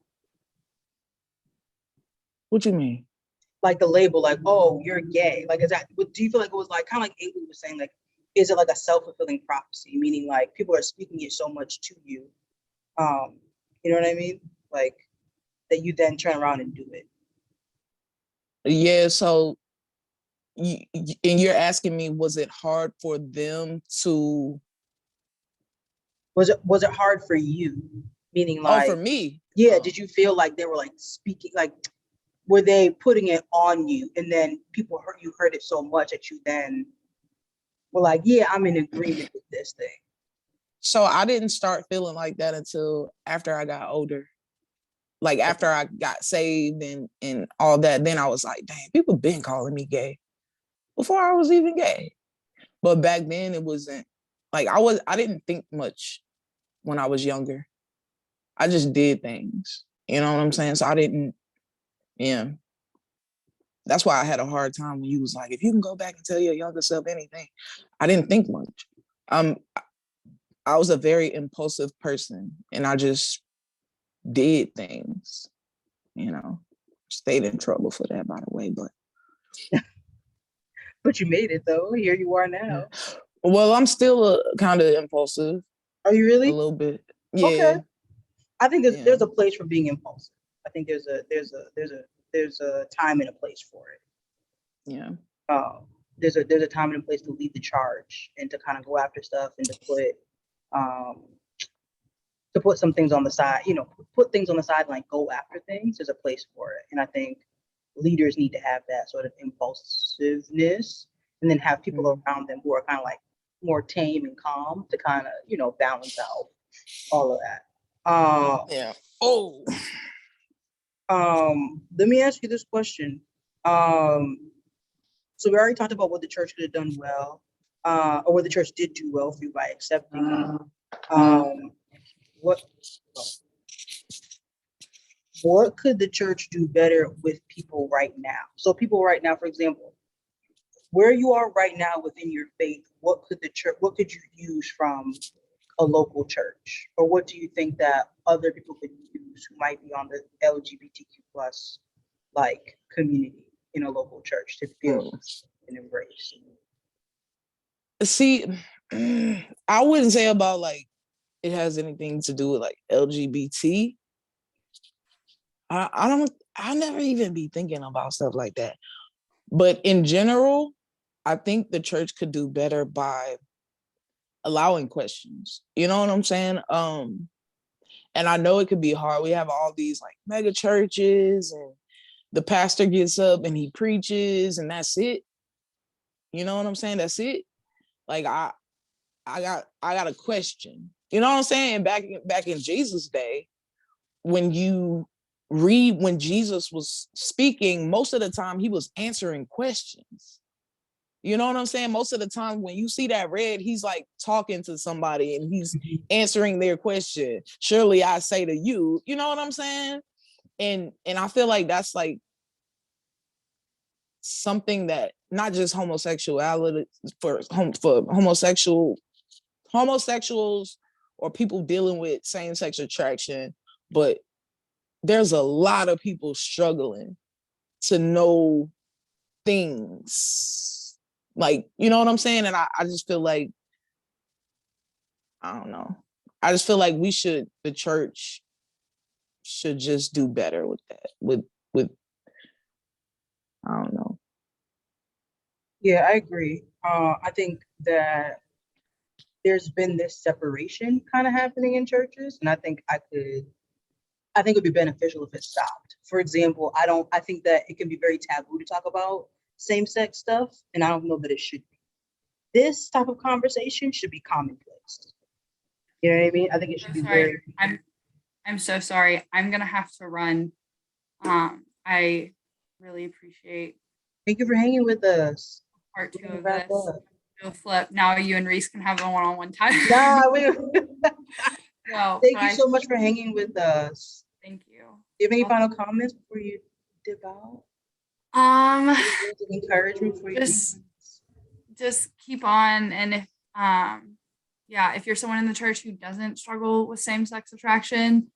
What you mean?
Like the label, like, oh, you're gay. Like, do you feel like it was like kind of like Amy was saying, like, is it like a self-fulfilling prophecy? Meaning like people are speaking it so much to you. You know what I mean? Like that you then turn around and do it.
Yeah, so and you're asking me, was it hard for them to
was it hard for you? Meaning
Oh, for
like,
me.
yeah, did you feel like they were like speaking, like, were they putting it on you and then you heard it so much that you then were like, yeah, I'm in agreement with this thing?
So I didn't start feeling like that until after I got older. Like after I got saved and all that, then I was like, dang, people been calling me gay before I was even gay. But back then it wasn't like I didn't think much when I was younger. I just did things. You know what I'm saying? So I didn't, yeah. That's why I had a hard time when you was like, if you can go back and tell your younger self anything, I didn't think much. Um, I was a very impulsive person and I just did things, you know. Stayed in trouble for that, by the way, but
But you made it though. Here you are
yeah.
now.
Well, I'm still a kind of impulsive,
Are you
a
really?
little bit.
Okay.
Yeah,
I think
yeah,
there's a place for being impulsive. I think there's a time and a place for it.
yeah.
Uh, there's a time and a place to lead the charge and to kind of go after stuff and um to put some things on the side, put things on the side, like go after things. There's a place for it. And I think leaders need to have that sort of impulsiveness and then have people
Mm.
around them who are kind of like more tame and calm to kind of, balance out all of that.
Yeah. Oh,
Let me ask you this question. Um, so we already talked about what the church could have done well, or what the church did do well for you by accepting you. Um, what what could the church do better with people right now? So people right now, for example, where you are right now within your faith, what could you use from a local church? Or what do you think that other people could use who might be on the LGBTQ plus like community in a local church to feel
mm.
and embrace?
See, I wouldn't say about like it has anything to do with like LGBT. I don't. I never even be thinking about stuff like that. But in general, I think the church could do better by allowing questions. You know what I'm saying? And I know it could be hard. We have all these like mega churches and the pastor gets up and he preaches and that's it. You know what I'm saying? That's it. Like I got a question. You know what I'm saying? Back in Jesus' day, when you read when Jesus was speaking, most of the time he was answering questions. You know what I'm saying? Most of the time when you see that red, he's like talking to somebody and he's
Mhm.
answering their question. Surely I say to you, you know what I'm saying? And I feel like that's like something that not just homosexuality for homosexuals or people dealing with same-sex attraction, but there's a lot of people struggling to know things. Like, you know what I'm saying? And I just feel like, I don't know. I just feel like the church should just do better with that. With I don't know.
Yeah, I agree. I think that there's been this separation kind of happening in churches, and I think it would be beneficial if it stopped. For example, I think that it can be very taboo to talk about same-sex stuff, and I don't know that it should be. This type of conversation should be commonplace. You know what I mean? I think it should
So
be
sorry.
very.
I'm so sorry. I'm gonna have to run. I really appreciate
Thank you for hanging with us.
part
We're
two
gonna
of
wrap
this.
up.
We'll flip. Now you and Reese can have a one-on-one time.
Nah,
No, but
thank you
I
so much for hanging with us.
thank you.
Do you have any
Well,
final comments before you dip out?
um,
Any words of encouragement before you leave?
just keep on, and if yeah, if you're someone in the church who doesn't struggle with same-sex attraction,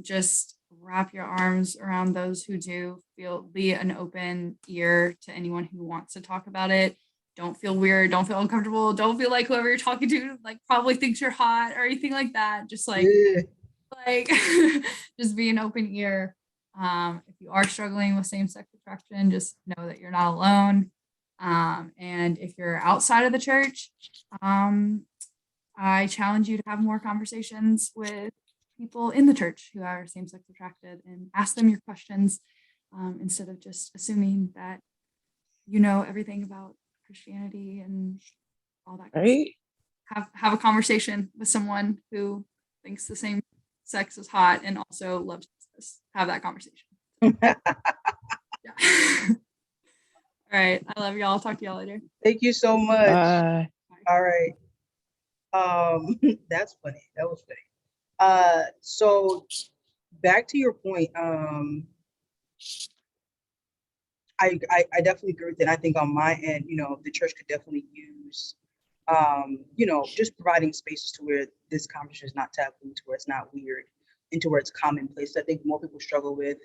just wrap your arms around those who do. Be an open ear to anyone who wants to talk about it. Don't feel weird, don't feel uncomfortable, don't feel like whoever you're talking to like probably thinks you're hot or anything like that. Just
Yeah.
like just be an open ear. If you are struggling with same-sex attraction, just know that you're not alone. And if you're outside of the church, I challenge you to have more conversations with people in the church who are same-sex attracted and ask them your questions instead of just assuming that you know everything about Christianity and all that.
Right?
Have a conversation with someone who thinks the same sex is hot and also loves Jesus. Have that conversation. Yeah. All right. I love y'all. Talk to y'all later.
Thank you so much.
Bye.
All right. That's funny. That was funny. So back to your point, I definitely agree with it. I think on my end, the church could definitely use, just providing spaces to where this conversation is not taboo, to where it's not weird, and to where it's commonplace. I think more people struggle with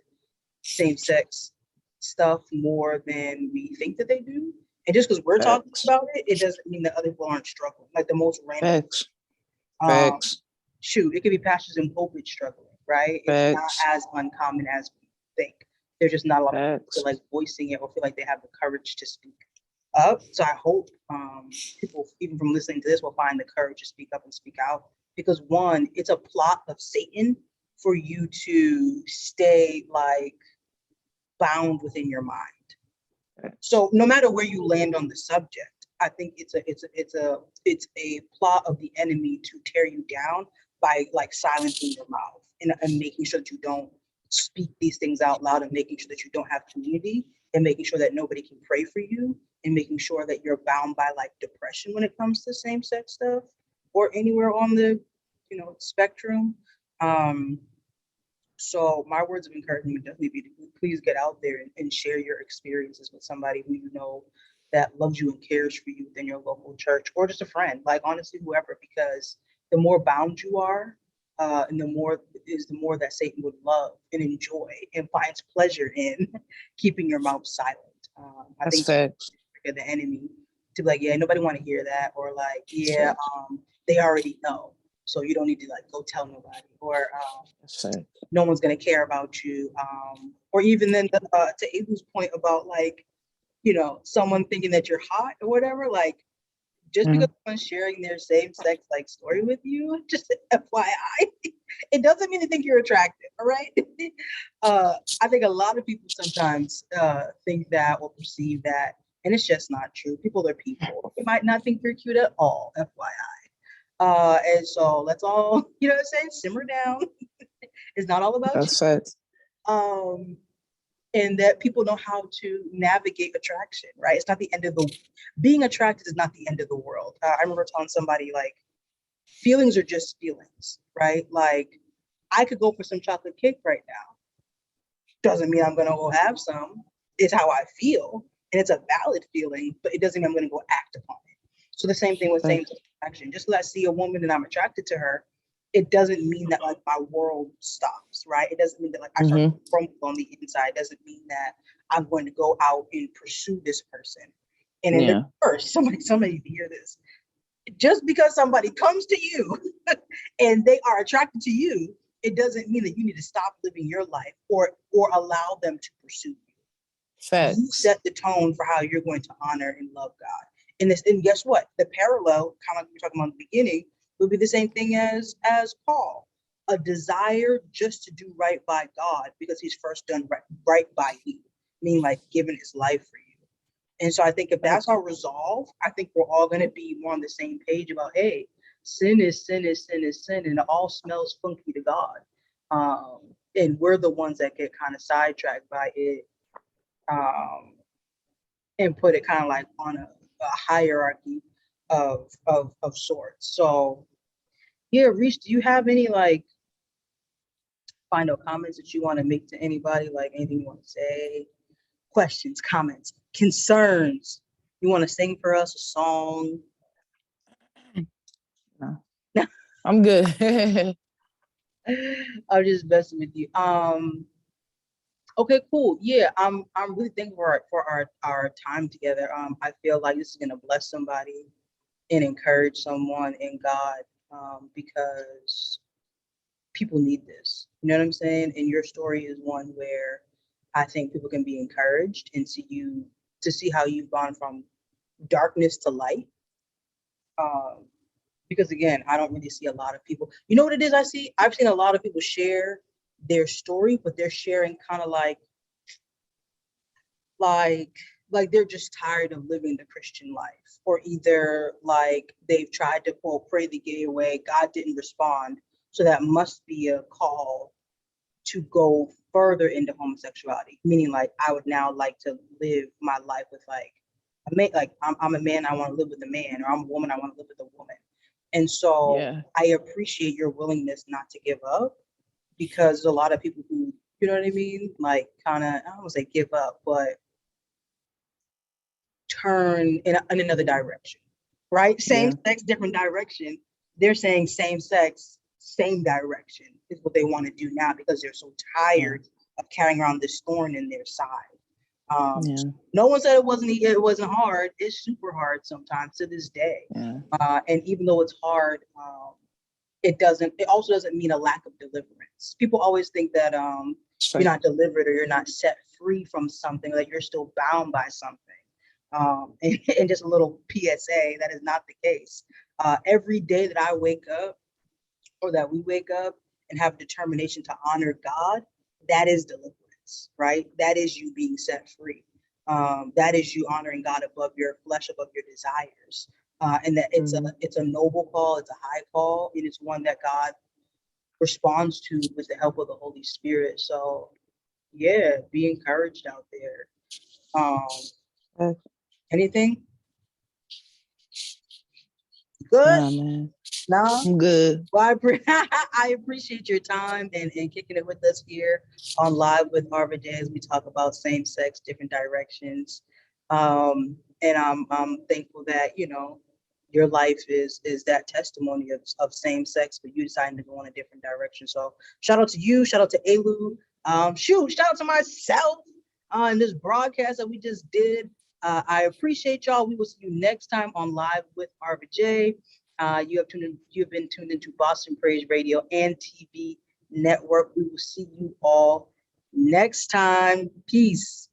same-sex stuff more than we think that they do. And just because we're talking about it, it doesn't mean that other people aren't struggling. Like the most random.
Facts.
Shoot, it could be pastors in pulpit struggling, right? It's not as uncommon as we think. There's just not a lot of people feel like voicing it or feel like they have the courage to speak up. So I hope people, even from listening to this, will find the courage to speak up and speak out. Because one, it's a plot of Satan for you to stay like bound within your mind. So no matter where you land on the subject, I think it's a plot of the enemy to tear you down by like silencing your mouth and making sure that you don't speak these things out loud, and making sure that you don't have community, and making sure that nobody can pray for you, and making sure that you're bound by like depression when it comes to same-sex stuff or anywhere on the spectrum. So my words of encouragement would definitely be to please get out there and share your experiences with somebody who you know that loves you and cares for you within your local church, or just a friend, like honestly, whoever, because the more bound you are, and the more that Satan would love and enjoy and finds pleasure in keeping your mouth silent. I think the enemy to be like, yeah, nobody want to hear that, or like, yeah, they already know, so you don't need to like go tell nobody, or no one's gonna care about you, or even then to Abel's point about like, someone thinking that you're hot or whatever, like just because someone's sharing their same-sex like story with you, just FYI, it doesn't mean they think you're attractive, all right? I think a lot of people sometimes think that or perceive that, and it's just not true. People are people. They might not think you're cute at all, FYI. And so let's all, simmer down. It's not all about you. And that people know how to navigate attraction, right? It's not the end of being attracted is not the end of the world. I remember telling somebody like, feelings are just feelings, right? Like I could go for some chocolate cake right now. Doesn't mean I'm gonna go have some. It's how I feel, and it's a valid feeling, but it doesn't mean I'm gonna go act upon it. So the same thing with same-sex attraction. Just because I see a woman and I'm attracted to her, it doesn't mean that like my world stops, right? It doesn't mean that like I start to crumble on the inside. It doesn't mean that I'm going to go out and pursue this person. And in the first, somebody need to hear this. Just because somebody comes to you and they are attracted to you, it doesn't mean that you need to stop living your life or allow them to pursue you. You set the tone for how you're going to honor and love God. And guess what? The parallel, kind of like we were talking about in the beginning, would be the same thing as Paul, a desire just to do right by God because he's first done right by you, meaning like giving his life for you. And so I think if that's our resolve, I think we're all going to be more on the same page about, hey, sin is sin is sin is sin, and it all smells funky to God. And we're the ones that get kind of sidetracked by it, and put it kind of like on a hierarchy of sorts. So yeah, Reese, do you have any like final comments that you want to make to anybody? Like anything you want to say? Questions, comments, concerns? You want to sing for us a song?
No. I'm good.
I'm just messing with you. Okay, cool. Yeah, I'm really thankful for our time together. I feel like this is gonna bless somebody and encourage someone in God, because people need this. You know what I'm saying? And your story is one where I think people can be encouraged and to see how you've gone from darkness to light. because again, I don't really see a lot of people. You know what it is I see? I've seen a lot of people share their story, but they're sharing kind of like like they're just tired of living the Christian life, or either like they've tried to quote pray the gay away, God didn't respond, so that must be a call to go further into homosexuality, meaning like I would now like to live my life with like a man, like I'm a man, I want to live with a man, or I'm a woman, I want to live with a woman. And so
Yeah.
I appreciate your willingness not to give up, because a lot of people who, you know what I mean, like kind of, I don't want to say give up, but turn in another direction, right? Same
Yeah.
sex, different direction. They're saying same sex, same direction is what they want to do now, because they're so
Yeah.
tired of carrying around this thorn in their side.
Yeah.
No one said it wasn't hard. It's super hard sometimes to this day.
Yeah.
And even though it's hard, it also doesn't mean a lack of deliverance. People always think that you're
Straight.
not delivered or you're not set free from something, like you're still bound by something. And just a little PSA, that is not the case. Every day that I wake up, or that we wake up and have determination to honor God, that is deliverance, right? That is you being set free. That is you honoring God above your flesh, above your desires. And that it's a noble call, it's a high call, and it's one that God responds to with the help of the Holy Spirit. So yeah, be encouraged out there.
Uh,
Anything good?
Nah, man.
Nah.
I'm good.
Well, I appreciate your time and kicking it with us here on Live with Arva J as we talk about same sex, different directions. And I'm thankful that, your life is that testimony of same sex, but you deciding to go in a different direction. So shout out to you, shout out to Elu. Shout out to myself in this broadcast that we just did. I appreciate y'all. We will see you next time on Live with Arva J. You have been tuned into Boston Praise Radio and TV Network. We will see you all next time. Peace.